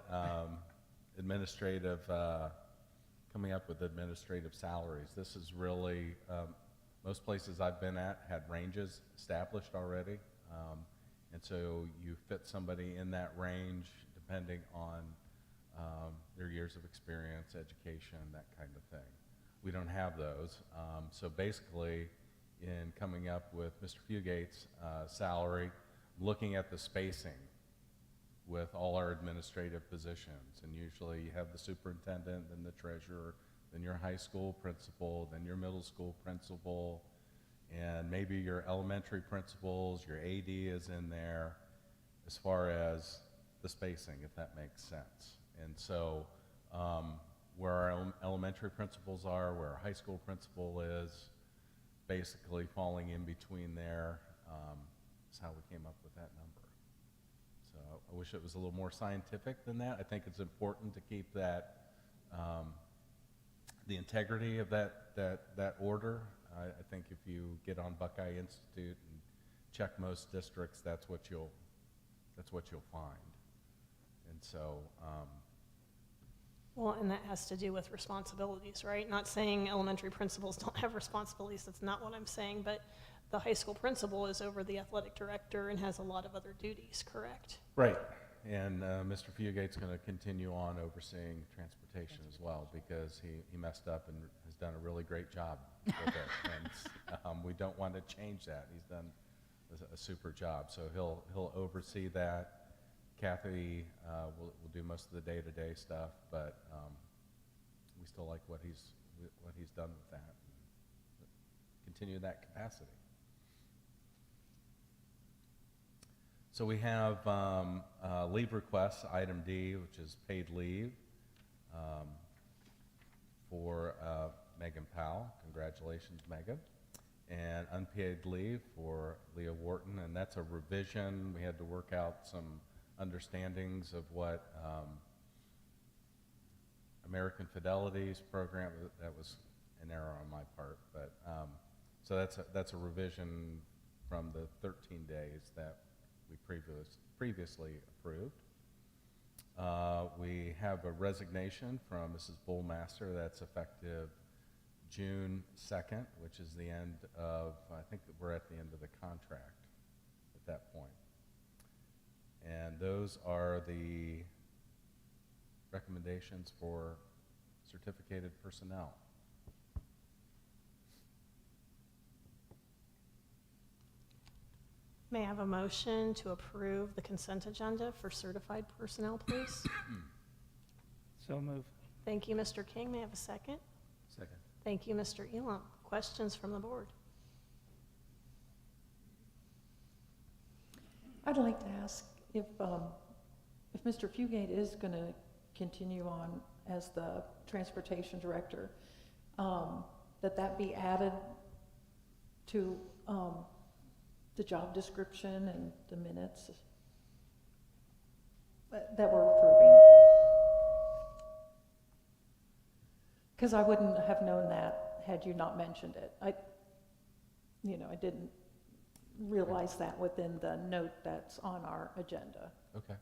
coming up with administrative salaries. This is really, most places I've been at had ranges established already, and so you fit somebody in that range depending on their years of experience, education, that kind of thing. We don't have those, so basically, in coming up with Mr. Fugate's salary, looking at the spacing with all our administrative positions, and usually you have the superintendent, then the treasurer, then your high school principal, then your middle school principal, and maybe your elementary principals, your AD is in there, as far as the spacing, if that makes sense. And so where our elementary principals are, where our high school principal is, basically falling in between there, is how we came up with that number. So I wish it was a little more scientific than that. I think it's important to keep that, the integrity of that order. I think if you get on Buckeye Institute and check most districts, that's what you'll find. And so, Well, and that has to do with responsibilities, right? Not saying elementary principals don't have responsibilities, that's not what I'm saying, but the high school principal is over the athletic director and has a lot of other duties, correct? right. And Mr. Fugate's going to continue on overseeing transportation as well, because he messed up and has done a really great job with it. And we don't want to change that. He's done a super job. So he'll oversee that. Kathy will do most of the day-to-day stuff, but we still like what he's done with that. Continue that capacity. So we have leave requests, item D, which is paid leave for Megan Powell. Congratulations, Megan. And unpaid leave for Leah Wharton, and that's a revision. We had to work out some understandings of what American Fidelity's program, that was an error on my part, but so that's a revision from the 13 days that we previously approved. We have a resignation from Mrs. Bullmaster that's effective June 2nd, which is the end of, I think that we're at the end of the contract at that point. And those are the recommendations for certificated personnel. May I have a motion to approve the consent agenda for certified personnel, please? So move. Thank you, Mr. King. May I have a second? Second. Thank you, Mr. Elam. Questions from the board? I'd like to ask if Mr. Fugate is going to continue on as the transportation director, that be added to the job description and the minutes that we're approving. Because I wouldn't have known that had you not mentioned it. I didn't realize that within the note that's on our agenda. Okay.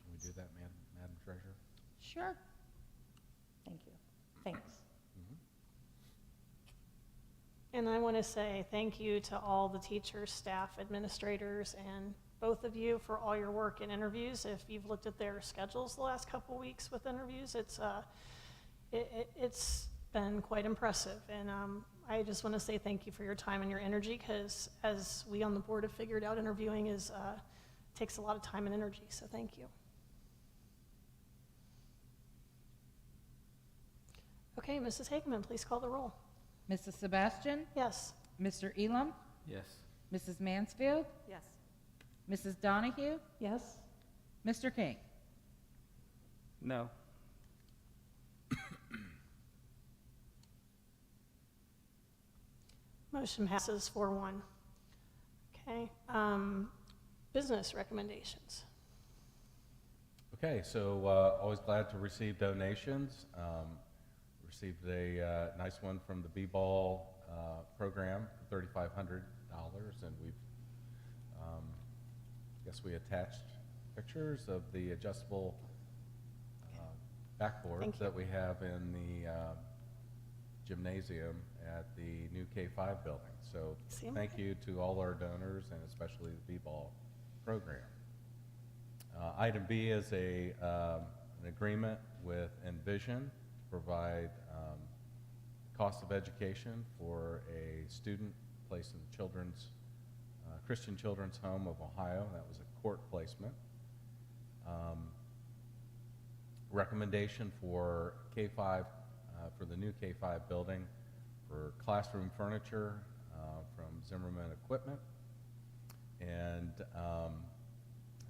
Can we do that, Madam Treasurer? Sure. Thank you. Thanks. And I want to say thank you to all the teachers, staff, administrators, and both of you for all your work in interviews. If you've looked at their schedules the last couple weeks with interviews, it's been quite impressive. And I just want to say thank you for your time and your energy, because as we on the board have figured out, interviewing takes a lot of time and energy, so thank you. Okay, Mrs. Hageman, please call the roll. Mrs. Sebastian? Yes. Mr. Elam? Yes. Mrs. Mansfield? Yes. Mrs. Donahue? Yes? Mr. King? No. Motion passes 4-1. Okay, business recommendations. Okay, so always glad to receive donations. Received a nice one from the B-Ball program, $3,500, and we've, guess we attached pictures of the adjustable backboards that we have in the gymnasium at the new K-5 building. So See 'em? thank you to all our donors, and especially the B-Ball program. Item B is an agreement with Envision to provide cost of education for a student placed in the Christian Children's Home of Ohio. That was a court placement. Recommendation for K-5, for the new K-5 building, for classroom furniture from Zimmerman Equipment. And I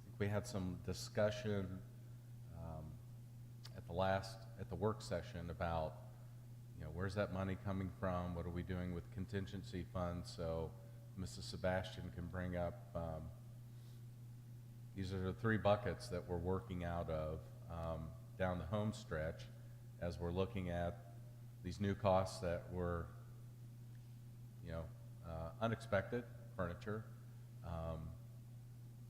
think we had some discussion at the work session about, where's that money coming from? What are we doing with contingency funds? So Mrs. Sebastian can bring up, these are the 3 buckets that we're working out of down the home stretch as we're looking at these new costs that were, unexpected, furniture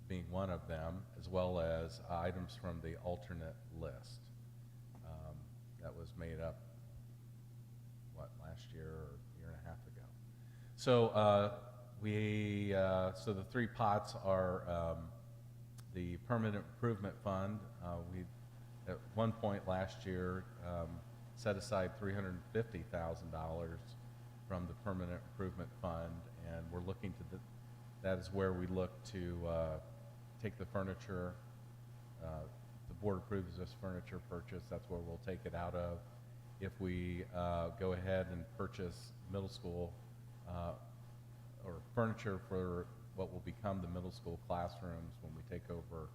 being one of them, as well as items from the alternate list that was made up, last year or a year and a half ago. So so the 3 pots are the Permanent Improvement Fund. We, at one point last year, set aside $350,000 from the Permanent Improvement Fund, and we're looking to that is where we look to take the furniture. The board approves this furniture purchase. That's where we'll take it out of. If we go ahead and purchase middle school or furniture for what will become the middle school classrooms, when we take over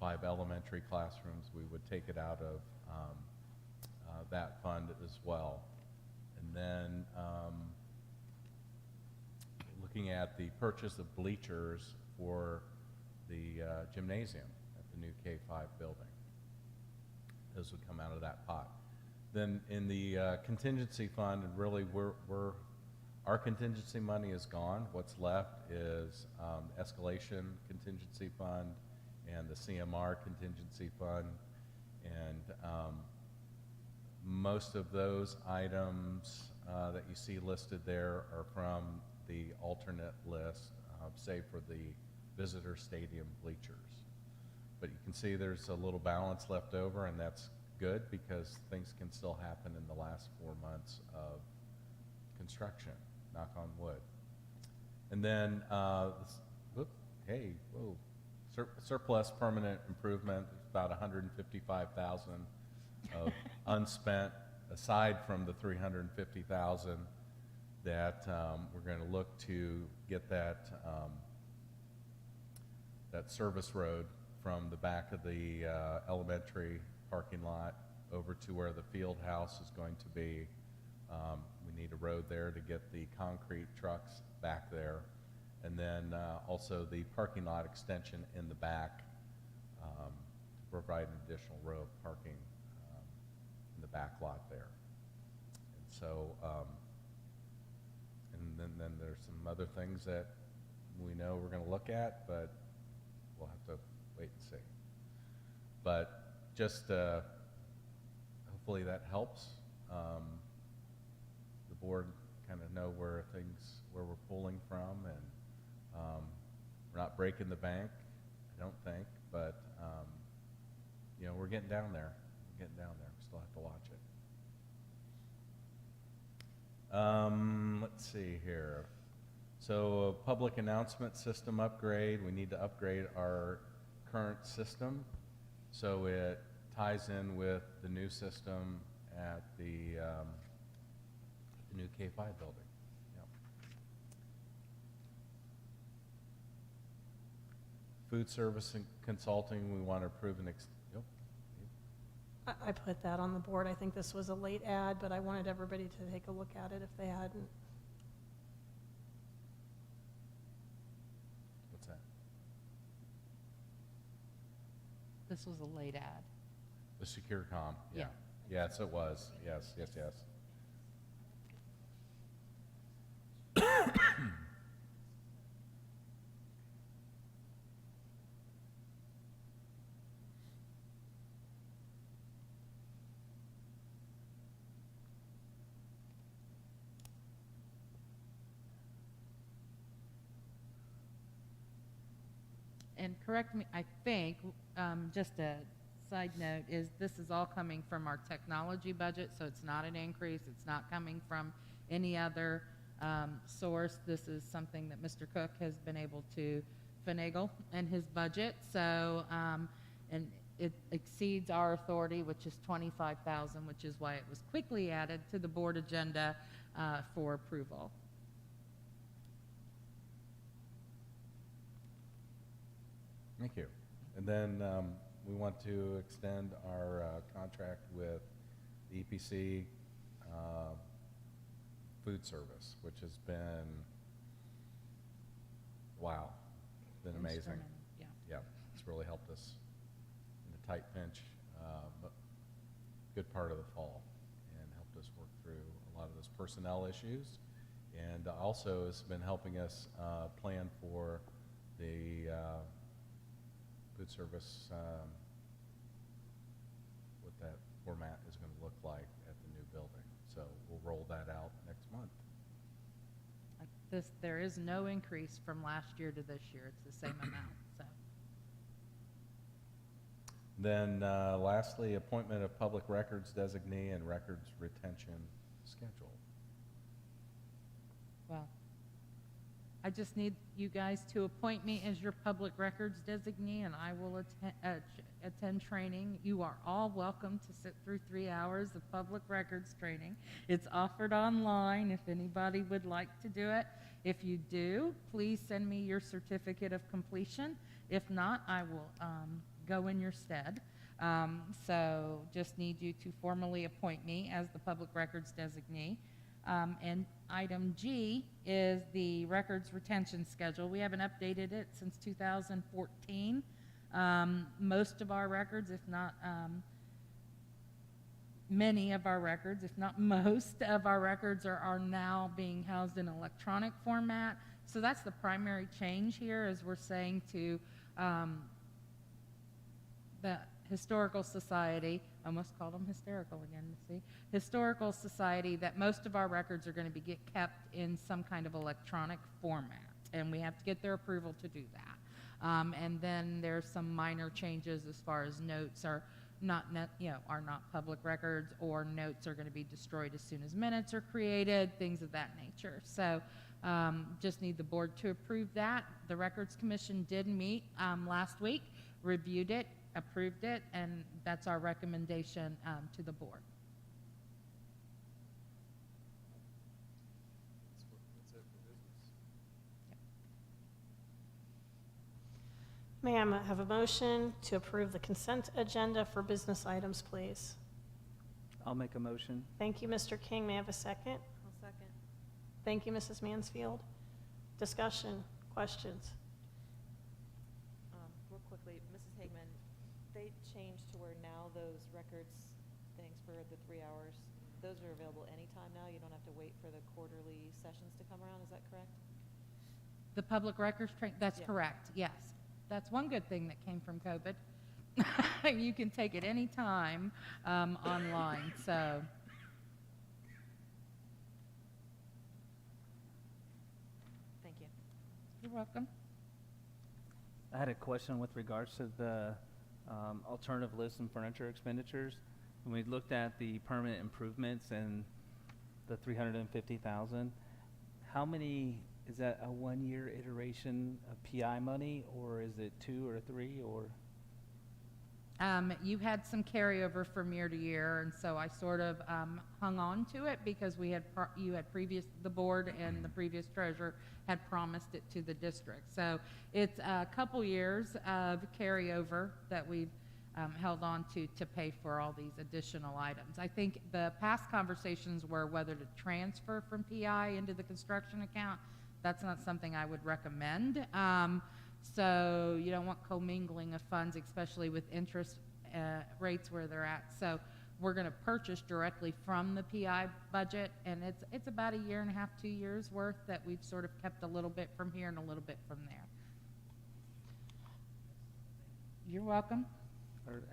5 elementary classrooms, we would take it out of that fund as well. And then looking at the purchase of bleachers for the gymnasium at the new K-5 building. Those would come out of that pot. Then in the contingency fund, and really our contingency money is gone. What's left is escalation contingency fund and the CMR contingency fund. And most of those items that you see listed there are from the alternate list, save for the visitor stadium bleachers. But you can see there's a little balance left over, and that's good because things can still happen in the last 4 months of construction, knock on wood. And then, surplus permanent improvement, about $155,000 of unspent, aside from the $350,000 that we're going to look to get that service road from the back of the elementary parking lot over to where the field house is going to be. We need a road there to get the concrete trucks back there. And then also the parking lot extension in the back to provide an additional row of parking in the back lot there. And so, and then there's some other things that we know we're going to look at, but we'll have to wait and see. But just hopefully that helps the board kind of know where we're pulling from, and we're not breaking the bank, I don't think, but we're getting down there. We still have to watch it. Let's see here. So public announcement system upgrade. We need to upgrade our current system so it ties in with the new system at the new K-5 building. Yep. Food service and consulting, we want to approve an I put that on the board. I think this was a late ad, but I wanted everybody to take a look at it if they hadn't. What's that? This was a late ad. The secure comm. Yeah. Yes, it was. Yes. And correct me, I think, just a side note, is this is all coming from our technology budget, so it's not an increase. It's not coming from any other source. This is something that Mr. Cook has been able to finagle in his budget. So, and it exceeds our authority, which is $25,000, which is why it was quickly added to the board agenda for approval. Thank you. And then we want to extend our contract with the EPC food service, which has been wow, it's been amazing. Instrumental, yeah. Yeah, it's really helped us in a tight pinch, but good part of the fall, and helped us work through a lot of those personnel issues, and also has been helping us plan for the food service, what that format is going to look like at the new building. So we'll roll that out next month. There is no increase from last year to this year. It's the same amount, so. Then lastly, appointment of public records designee and records retention schedule. Well, I just need you guys to appoint me as your public records designee, and I will attend training. You are all welcome to sit through 3 hours of public records training. It's offered online if anybody would like to do it. If you do, please send me your certificate of completion. If not, I will go in your stead. So just need you to formally appoint me as the public records designee. And item G is the records retention schedule. We haven't updated it since 2014. Most of our records, if not many of our records, if not most of our records are now being housed in electronic format. So that's the primary change here, as we're saying to the Historical Society, I almost called them hysterical again, see, Historical Society, that most of our records are going to be kept in some kind of electronic format, and we have to get their approval to do that. And then there's some minor changes as far as notes are not public records, or notes are going to be destroyed as soon as minutes are created, things of that nature. So just need the board to approve that. The Records Commission did meet last week, reviewed it, approved it, and that's our recommendation to the board. That's it for business. May I have a motion to approve the consent agenda for business items, please? I'll make a motion. Thank you, Mr. King. May I have a second? I'll second. Thank you, Mrs. Mansfield. Discussion, questions? Real quickly, Mrs. Hagman, they changed to where now those records things for the 3 hours, those are available anytime now? You don't have to wait for the quarterly sessions to come around, is that correct? The public records that's Yeah. correct, yes. That's one good thing that came from COVID. You can take it any time online, so. Thank you. You're welcome. I had a question with regards to the alternative list and furniture expenditures. When we looked at the permanent improvements and the 350,000, how many, is that a 1-year iteration of PI money, or is it 2 or 3, or? You had some carryover from year to year, and so I sort of hung on to it because we had the board and the previous treasurer had promised it to the district. So it's a couple years of carryover that we've held on to pay for all these additional items. I think the past conversations were whether to transfer from PI into the construction account. That's not something I would recommend. So you don't want commingling of funds, especially with interest rates where they're at. So we're going to purchase directly from the PI budget, and it's about 1.5 years, 2 years worth that we've sort of kept a little bit from here and a little bit from there. You're welcome.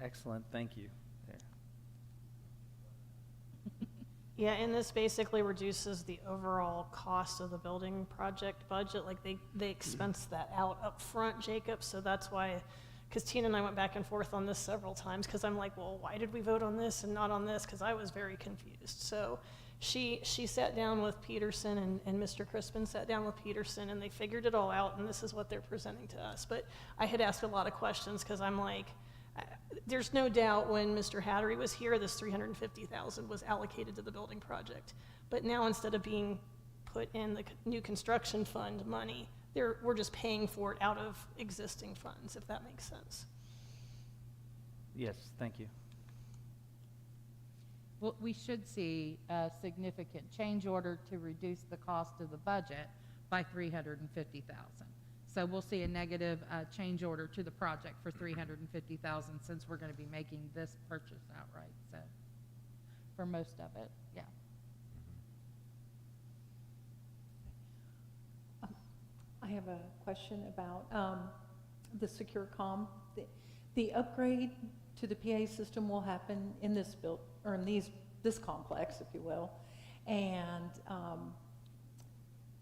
Excellent, thank you. There. Yeah, and this basically reduces the overall cost of the building project budget. Like they expense that out up front, Jacob, so that's why, because Tina and I went back and forth on this several times, because I'm like, well, why did we vote on this and not on this? Because I was very confused. So she sat down with Peterson, and Mr. Crispin sat down with Peterson, and they figured it all out, and this is what they're presenting to us. But I had asked a lot of questions, because I'm like, there's no doubt when Mr. Hattery was here, this $350,000 was allocated to the building project. But now, instead of being put in the new construction fund money, we're just paying for it out of existing funds, if that makes sense. Yes, thank you. Well, we should see a significant change order to reduce the cost of the budget by $350,000. So we'll see a negative change order to the project for $350,000 since we're going to be making this purchase outright, so, for most of it, yeah. I have a question about the secure comm. The upgrade to the PA system will happen in this or in this complex, if you will, and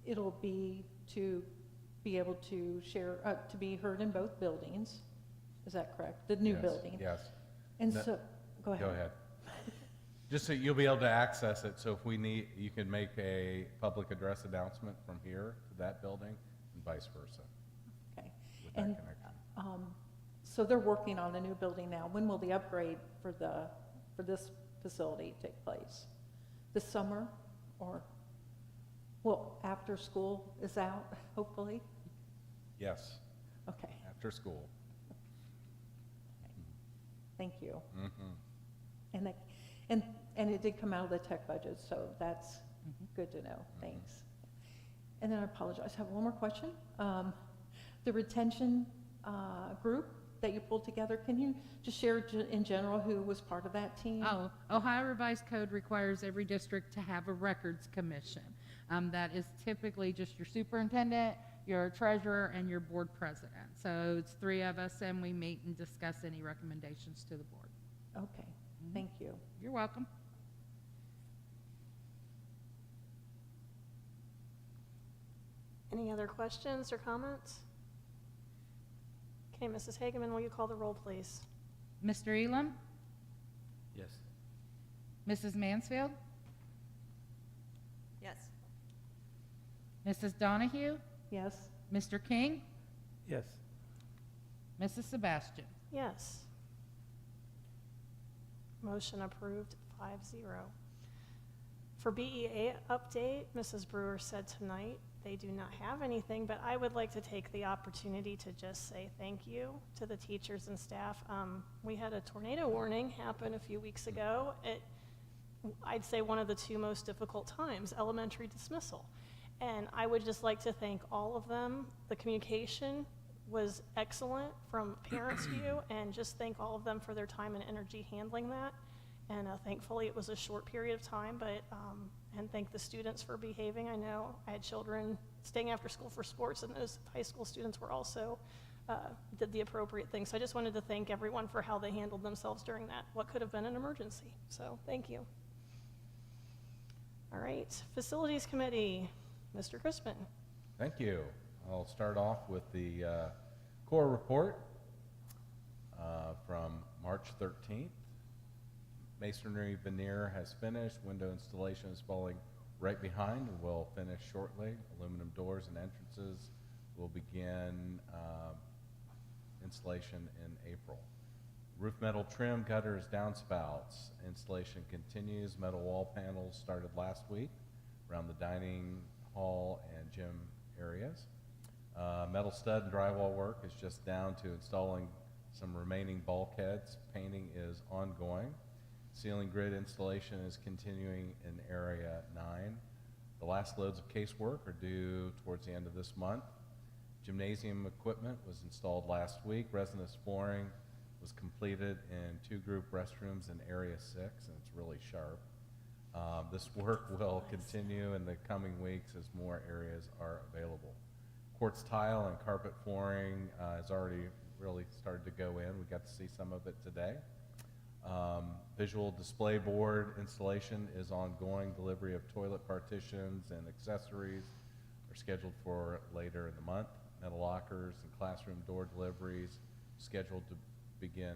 it'll be to be able to share, to be heard in both buildings. Is that correct? The new Yes, building? Yes. And No- so, go ahead. Go ahead. Just so you'll be able to access it, so if we need, you can make a public address announcement from here to that building and vice versa Okay. with that And connection. so they're working on a new building now. When will the upgrade for this facility take place? This summer, or, well, after school is out, hopefully? Yes, Okay, after school. thank you. Mhm. And it did come out of the tech budget, so that's good to know. Thanks. And then I apologize, I have one more question. The retention group that you pulled together, can you just share in general who was part of that team? Oh, Ohio Revised Code requires every district to have a records commission. That is typically just your superintendent, your treasurer, and your board president. So it's 3 of us, and we meet and discuss any recommendations to the board. Okay, thank you. You're welcome. Any other questions or comments? Okay, Mrs. Hageman, will you call the roll, please? Mr. Elam? Yes. Mrs. Mansfield? Yes. Mrs. Donahue? Yes? Mr. King? Yes. Mrs. Sebastian? Yes. Motion approved, 5-0. For BEA update, Mrs. Brewer said tonight they do not have anything, but I would like to take the opportunity to just say thank you to the teachers and staff. We had a tornado warning happen a few weeks ago. I'd say one of the 2 most difficult times, elementary dismissal. And I would just like to thank all of them. The communication was excellent from parents' view, and just thank all of them for their time and energy handling that. And thankfully, it was a short period of time, but, and thank the students for behaving. I know I had children staying after school for sports, and those high school students were also, did the appropriate thing. So I just wanted to thank everyone for how they handled themselves during that, what could have been an emergency. So thank you. All right, Facilities Committee, Mr. Crispin. Thank you. I'll start off with the core report from March 13th. Masonry veneer has finished. Window installation is falling right behind and will finish shortly. Aluminum doors and entrances will begin installation in April. Roof metal trim, gutters, downspouts. Installation continues. Metal wall panels started last week around the dining hall and gym areas. Metal stud and drywall work is just down to installing some remaining bulkheads. Painting is ongoing. Ceiling grid installation is continuing in Area 9. The last loads of casework are due towards the end of this month. Gymnasium equipment was installed last week. Resinous flooring was completed in 2 group restrooms in Area 6, and it's really sharp. This work will continue in the coming weeks as more areas are available. Quartz tile and carpet flooring has already really started to go in. We got to see some of it today. Visual display board installation is ongoing. Delivery of toilet partitions and accessories are scheduled for later in the month. Metal lockers and classroom door deliveries scheduled to begin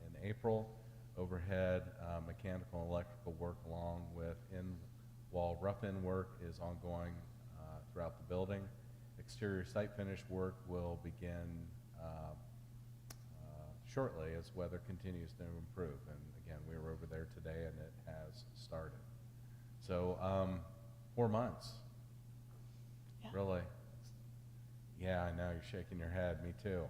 in April. Overhead mechanical and electrical work along with in-wall rough-in work is ongoing throughout the building. Exterior site finish work will begin shortly as weather continues to improve. And again, we were over there today and it has started. So 4 months. Yeah. Really. Yeah, I know, you're shaking your head, me too.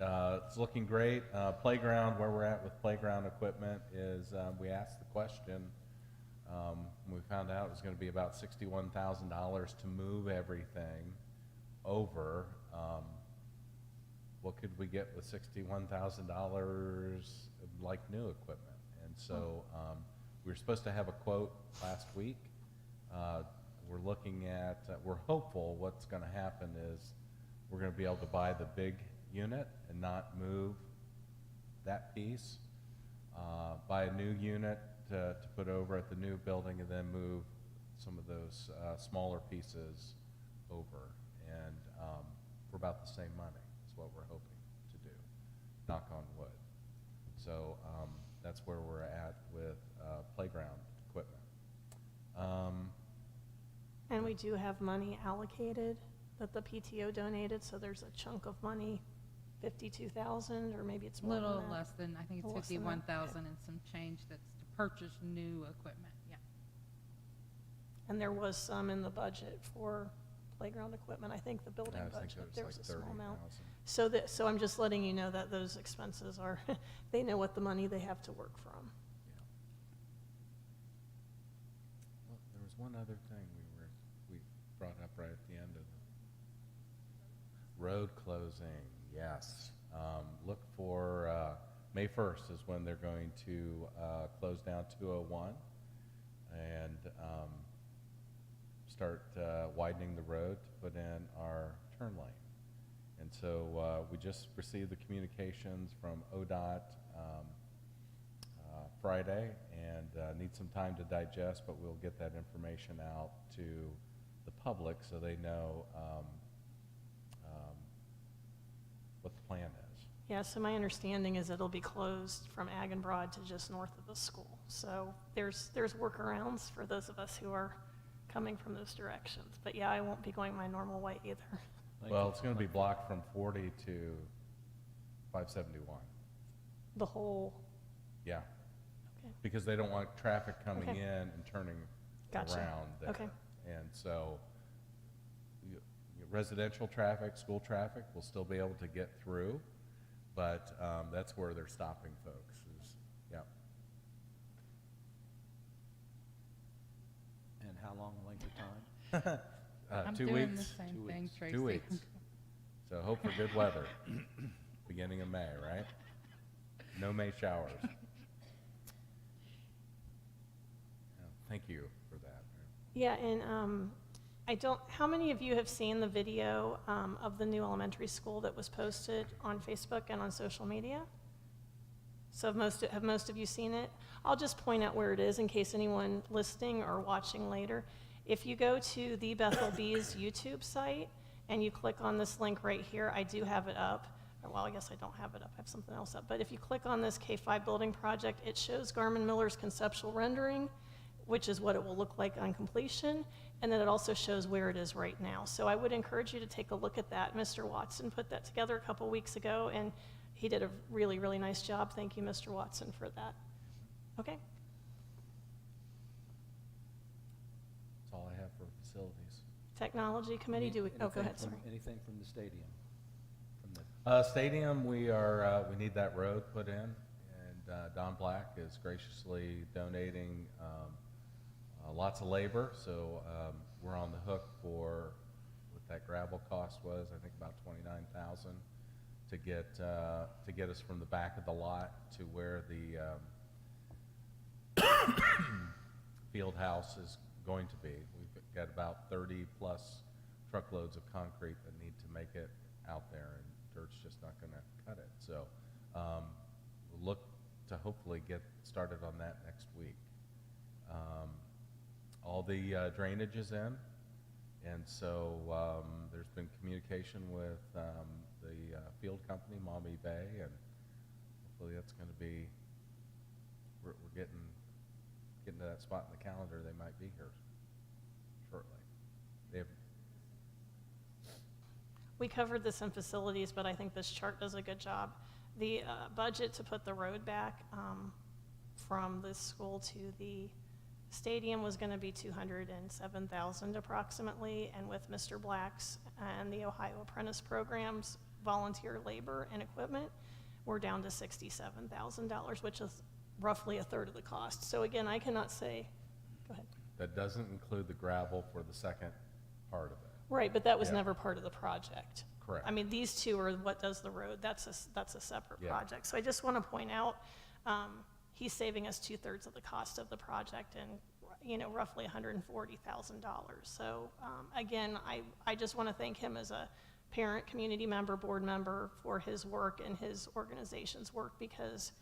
It's looking great. Playground, where we're at with playground equipment is, we asked the question, we found out it was going to be about $61,000 to move everything. over, what could we get with $61,000 of like new equipment? And so we were supposed to have a quote last week. We're looking at, we're hopeful what's going to happen is we're going to be able to buy the big unit and not move that piece, buy a new unit to put over at the new building, and then move some of those smaller pieces over. And for about the same money is what we're hoping to do, knock on wood. So that's where we're at with playground equipment. And we do have money allocated that the PTO donated, so there's a chunk of money, 52,000, or maybe it's A more than little that. less than, I think A it's little less than that. 51,000 and some change that's to purchase new equipment, yeah. And there was some in the budget for playground equipment. I think the building I think budget, it was there like was a small amount. 30,000. So I'm just letting you know that those expenses are, they know what the money they have to work from. Yeah. Well, there was one other thing we brought up right at the end of the road closing. Yes. Look for May 1st is when they're going to close down 201 and start widening the road to put in our turn lane. And so we just received the communications from ODOT Friday and need some time to digest, but we'll get that information out to the public so they know what the plan is. Yeah, so my understanding is it'll be closed from Ag and Broad to just north of the school. So there's workarounds for those of us who are coming from those directions. But yeah, I won't be going my normal way either. Well, it's going to be blocked from 40 to 571. The whole, Yeah, okay, because they don't want traffic coming Okay. in and turning Gotcha. around there. Okay. And so residential traffic, school traffic will still be able to get through, but that's where they're stopping folks is, yeah. And how long length of time? I'm 2 doing weeks. the same 2 thing, weeks. Tracy. 2 weeks. So hope for good weather, beginning of May, right? No May showers. Yeah, thank you for that. yeah, and how many of you have seen the video of the new elementary school that was posted on Facebook and on social media? So have most of you seen it? I'll just point out where it is in case anyone listening or watching later. If you go to the Bethel Bees YouTube site and you click on this link right here, I do have it up. Well, I guess I don't have it up, I have something else up. But if you click on this K5 building project, it shows Garmin Miller's conceptual rendering, which is what it will look like on completion, and then it also shows where it is right now. So I would encourage you to take a look at that. Mr. Watson put that together a couple weeks ago, and he did a really, really nice job. Thank you, Mr. Watson, for that. Okay? That's all I have for facilities. Technology Committee, do we, oh, go Anything ahead, from- sorry. Anything from the stadium? From the Stadium, we need that road put in, and Don Black is graciously donating lots of labor, so we're on the hook for what that gravel cost was, I think about $29,000 to get us from the back of the lot to where the field house is going to be. We've got about 30 plus truckloads of concrete that need to make it out there, and dirt's just not going to cut it. So we'll look to hopefully get started on that next week. All the drainage is in, and so there's been communication with the field company, Maumee Bay, and hopefully that's going to be, we're getting to that spot in the calendar. They might be here shortly. We covered this in facilities, but I think this chart does a good job. The budget to put the road back from the school to the stadium was going to be $207,000 approximately, and with Mr. Black's and the Ohio Apprentice Program's volunteer labor and equipment, we're down to $67,000, which is roughly a third of the cost. So again, I cannot say, go ahead. That doesn't include the gravel for the second part of it. Right, but that was Yeah. never part of the project. Correct. I mean, these two are what does the road, that's a separate Yeah. project. So I just want to point out, he's saving us 2/3 of the cost of the project and, you know, roughly $140,000. So, again, I just want to thank him as a parent, community member, board member for his work and his organization's work, because,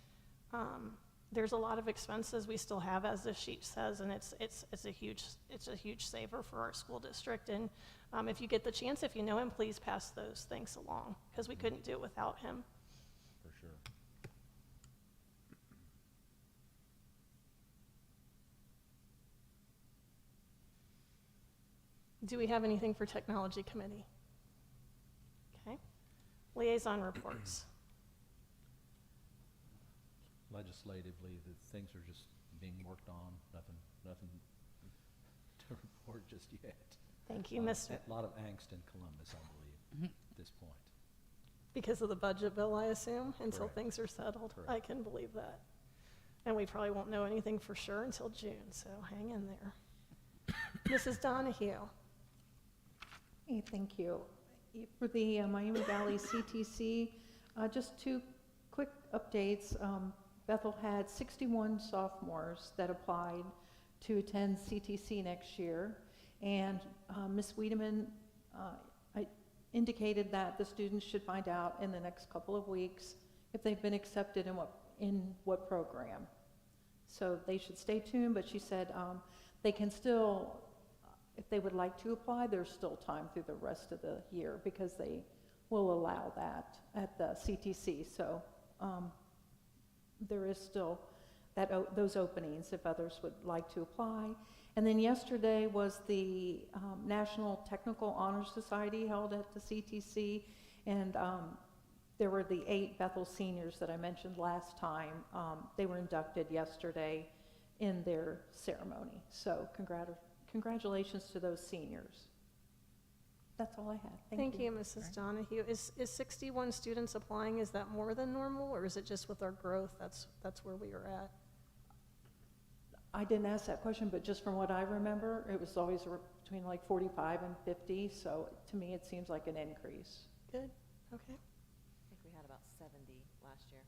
there's a lot of expenses we still have, as this sheet says, and it's a huge saver for our school district. And if you get the chance, if you know him, please pass those things along, because we couldn't do it without him. For sure. Do we have anything for technology committee? Okay. Liaison reports. Legislatively, the things are just being worked on, nothing to report just yet. Thank you, A Mr. lot of angst in Columbus, I believe, at this point. Because of the budget bill, I assume, until Correct. things are settled. Correct. I can believe that. And we probably won't know anything for sure until June, so hang in there. Mrs. Donahue. Hey, thank you. For the Miami Valley CTC, just two quick updates. Bethel had 61 sophomores that applied to attend CTC next year, and Ms. Wiedemann indicated that the students should find out in the next couple of weeks if they've been accepted in what program. So they should stay tuned, but she said they can still, if they would like to apply, there's still time through the rest of the year, because they will allow that at the CTC. So there is still those openings if others would like to apply. And then yesterday was the National Technical Honor Society held at the CTC, and there were the 8 Bethel seniors that I mentioned last time. They were inducted yesterday in their ceremony. So congratulations to those seniors. That's all I had. Thank you, Mrs. Donahue. Is 61 students applying, is that more than normal, or is it just with our growth, that's where we are at? I didn't ask that question, but just from what I remember, it was always between like 45 and 50, so to me it seems like an increase. Good, okay. I think we had about 70 last year.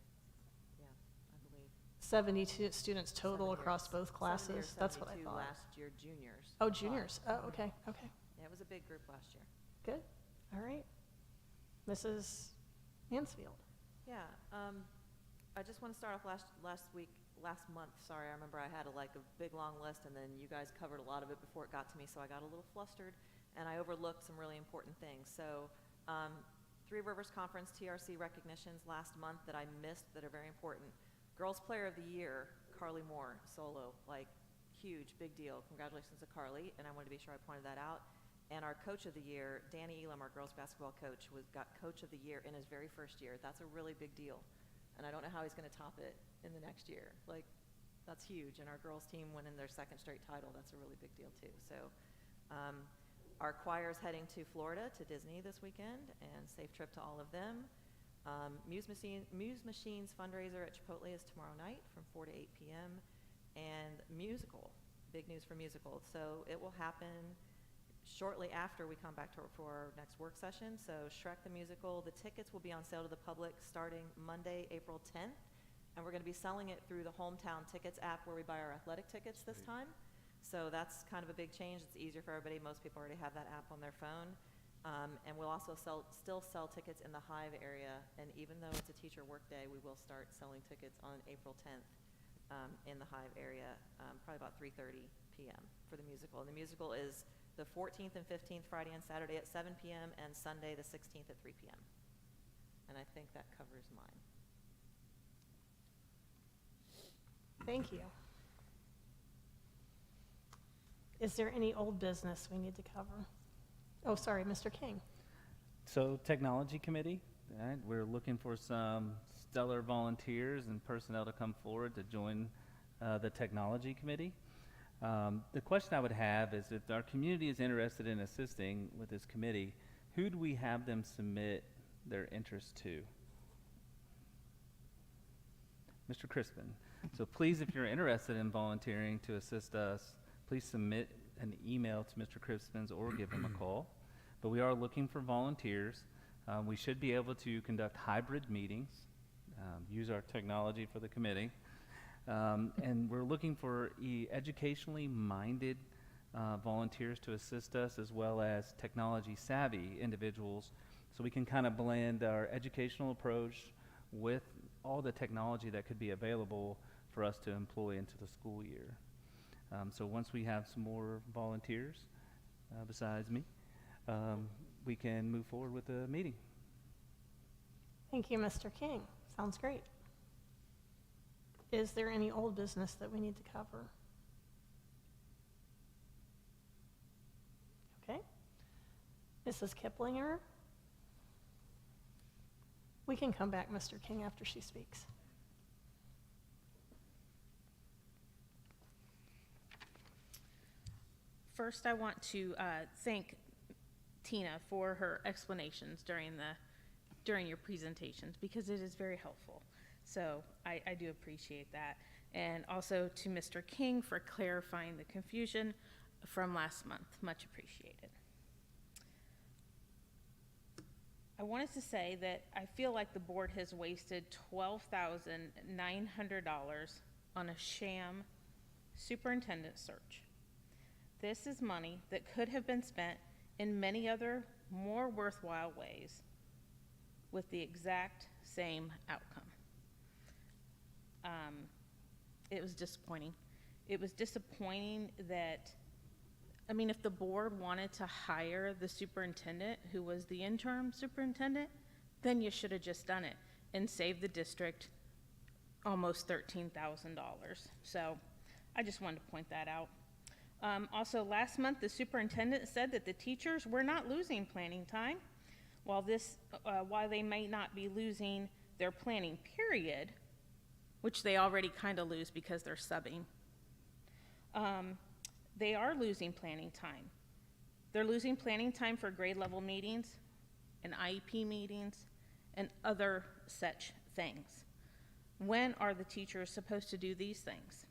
Yeah, I believe. 72 students total 70 or across s- both 70 or classes? That's what I 72 thought. last year, juniors. Oh, applied. juniors, oh, okay, okay, Yeah, it was a big group last year. good, all right. Mrs. Mansfield. Yeah, I just want to start off last month, sorry, I remember I had a big long list, and then you guys covered a lot of it before it got to me, so I got a little flustered, and I overlooked some really important things. So, Three Rivers Conference TRC recognitions last month that I missed that are very important. Girls Player of the Year, Carly Moore, solo, huge, big deal. Congratulations to Carly, and I wanted to be sure I pointed that out. And our Coach of the Year, Danny Elam, our girls basketball coach, got Coach of the Year in his very first year. That's a really big deal. And I don't know how he's going to top it in the next year. That's huge. And our girls team winning their second straight title, that's a really big deal too. So our choir's heading to Florida, to Disney this weekend, and safe trip to all of them. Muse Machines fundraiser at Chipotle is tomorrow night from 4 to 8 p.m. And musical, big news for musical. So it will happen shortly after we come back for our next work session. So Shrek the Musical, the tickets will be on sale to the public starting Monday, April 10th. And we're going to be selling it through the Hometown Tickets app where we buy our athletic tickets this time. So that's kind of a big change. It's easier for everybody. Most people already have that app on their phone. And we'll also still sell tickets in the Hive area. And even though it's a teacher work day, we will start selling tickets on April 10th in the Hive area, probably about 3:30 p.m. for the musical. And the musical is the 14th and 15th, Friday and Saturday at 7 p.m. and Sunday the 16th at 3 p.m. And I think that covers mine. Thank you. Is there any old business we need to cover? Oh, sorry, Mr. King. So Technology Committee, all right, we're looking for some stellar volunteers and personnel to come forward to join the Technology Committee. The question I would have is, if our community is interested in assisting with this committee, who do we have them submit their interest to? Mr. Crispin. So please, if you're interested in volunteering to assist us, please submit an email to Mr. Crispin's or give him a call. but we are looking for volunteers. We should be able to conduct hybrid meetings, use our technology for the committee. And we're looking for educationally minded volunteers to assist us, as well as technology savvy individuals, so we can kind of blend our educational approach with all the technology that could be available for us to employ into the school year. So once we have some more volunteers besides me, we can move forward with the meeting. Thank you, Mr. King. Sounds great. Is there any old business that we need to cover? Okay. Mrs. Kiplinger? We can come back, Mr. King, after she speaks. First, I want to thank Tina for her explanations during your presentations, because it is very helpful. So I do appreciate that. And also to Mr. King for clarifying the confusion from last month. Much appreciated. I wanted to say that I feel like the board has wasted $12,900 on a sham superintendent search. This is money that could have been spent in many other more worthwhile ways with the exact same outcome. It was disappointing. It was disappointing that, I mean, if the board wanted to hire the superintendent who was the interim superintendent, then you should have just done it and saved the district almost $13,000. So I just wanted to point that out. Also, last month, the superintendent said that the teachers were not losing planning time. While they may not be losing their planning period, which they already kind of lose because they're subbing, they are losing planning time. They're losing planning time for grade level meetings and IEP meetings and other such things. When are the teachers supposed to do these things?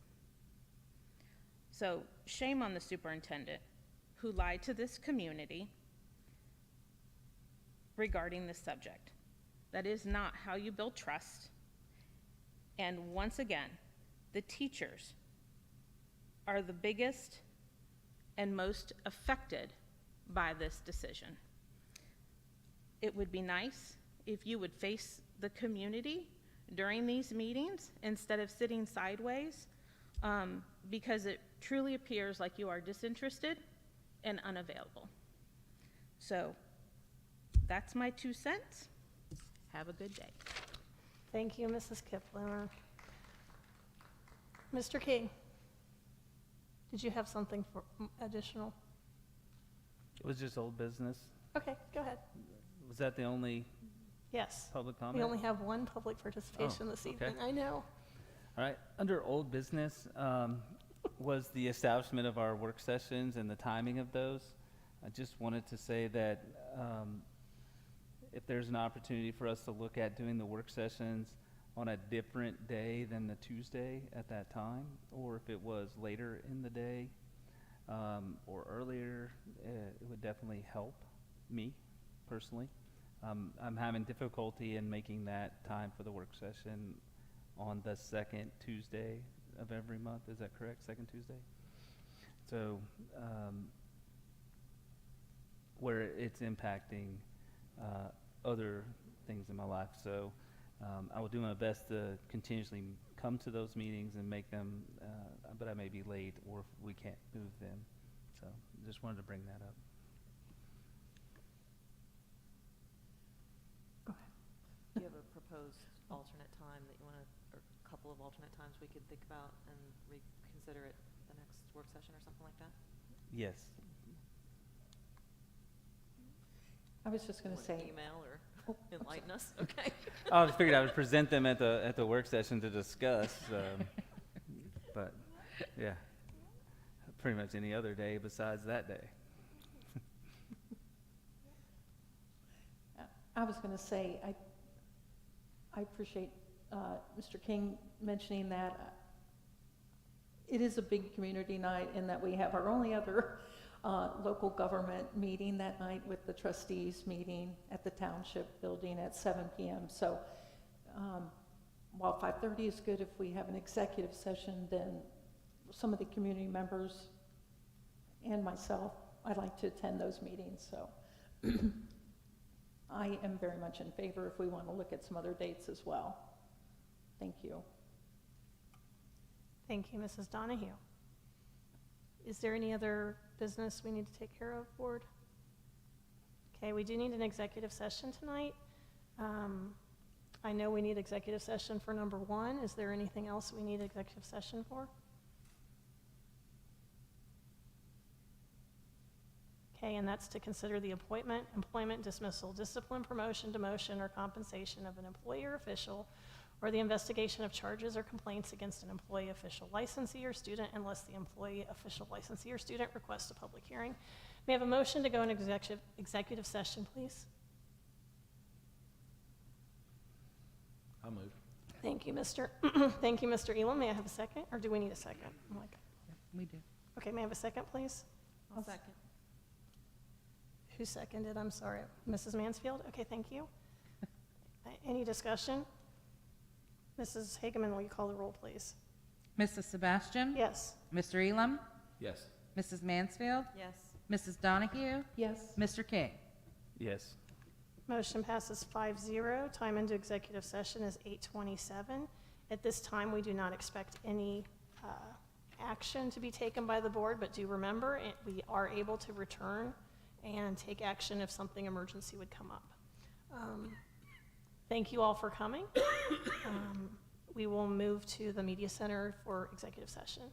So shame on the superintendent who lied to this community regarding this subject. That is not how you build trust. And once again, the teachers are the biggest and most affected by this decision. It would be nice if you would face the community during these meetings instead of sitting sideways, because it truly appears like you are disinterested and unavailable. So that's my 2 cents. Have a good day. Thank you, Mrs. Kiplinger. Mr. King, did you have something for additional? It was just old business. Okay, go ahead. Was that the only Yes. public comment? We only have one public participation this okay. evening. I know. All right, under old business was the establishment of our work sessions and the timing of those. I just wanted to say that if there's an opportunity for us to look at doing the work sessions on a different day than the Tuesday at that time, or if it was later in the day or earlier, it would definitely help me personally. I'm having difficulty in making that time for the work session on the second Tuesday of every month. Is that correct? Second Tuesday? So where it's impacting other things in my life. So I will do my best to continuously come to those meetings and make them, but I may be late or if we can't move them. So just wanted to bring that up. Go ahead. Do you have a proposed alternate time that you want to, or a couple of alternate times we could think about and reconsider it the next work session or something like that? Yes. I was just going to Want say, email or Oh, enlighten us? Okay. I figured I would present them at the work session to discuss, but yeah, pretty much any other day besides that day. I was going to say, I appreciate Mr. King mentioning that. It is a big community night in that we have our only other local government meeting that night with the trustees meeting at the township building at 7 p.m. So while 5:30 is good, if we have an executive session, then some of the community members and myself, I'd like to attend those meetings. So I am very much in favor if we want to look at some other dates as well. Thank you. Thank you, Mrs. Donahue. Is there any other business we need to take care of, board? Okay, we do need an executive session tonight. I know we need executive session for number 1. Is there anything else we need executive session for? Okay, and that's to consider the appointment, employment, dismissal, discipline, promotion, demotion, or compensation of an employee or official, or the investigation of charges or complaints against an employee, official, licensee, or student, unless the employee, official, licensee, or student requests a public hearing. May I have a motion to go in executive session, please? I'll move. Thank you, Mr. Thank you, Mr. Elam. May I have a second, or do we need a second? I'm like, We do. okay, may I have a second, please? I'll second. Who seconded? I'm sorry. Mrs. Mansfield? Okay, thank you. Any discussion? Mrs. Hageman, will you call the roll, please? Mrs. Sebastian? Yes. Mr. Elam? Yes. Mrs. Mansfield? Yes. Mrs. Donahue? Yes. Mr. King? Yes. Motion passes 5-0. Time into executive session is 8:27. At this time, we do not expect any action to be taken by the board, but do remember, we are able to return and take action if something emergency would come up. Thank you all for coming. We will move to the media center for executive session.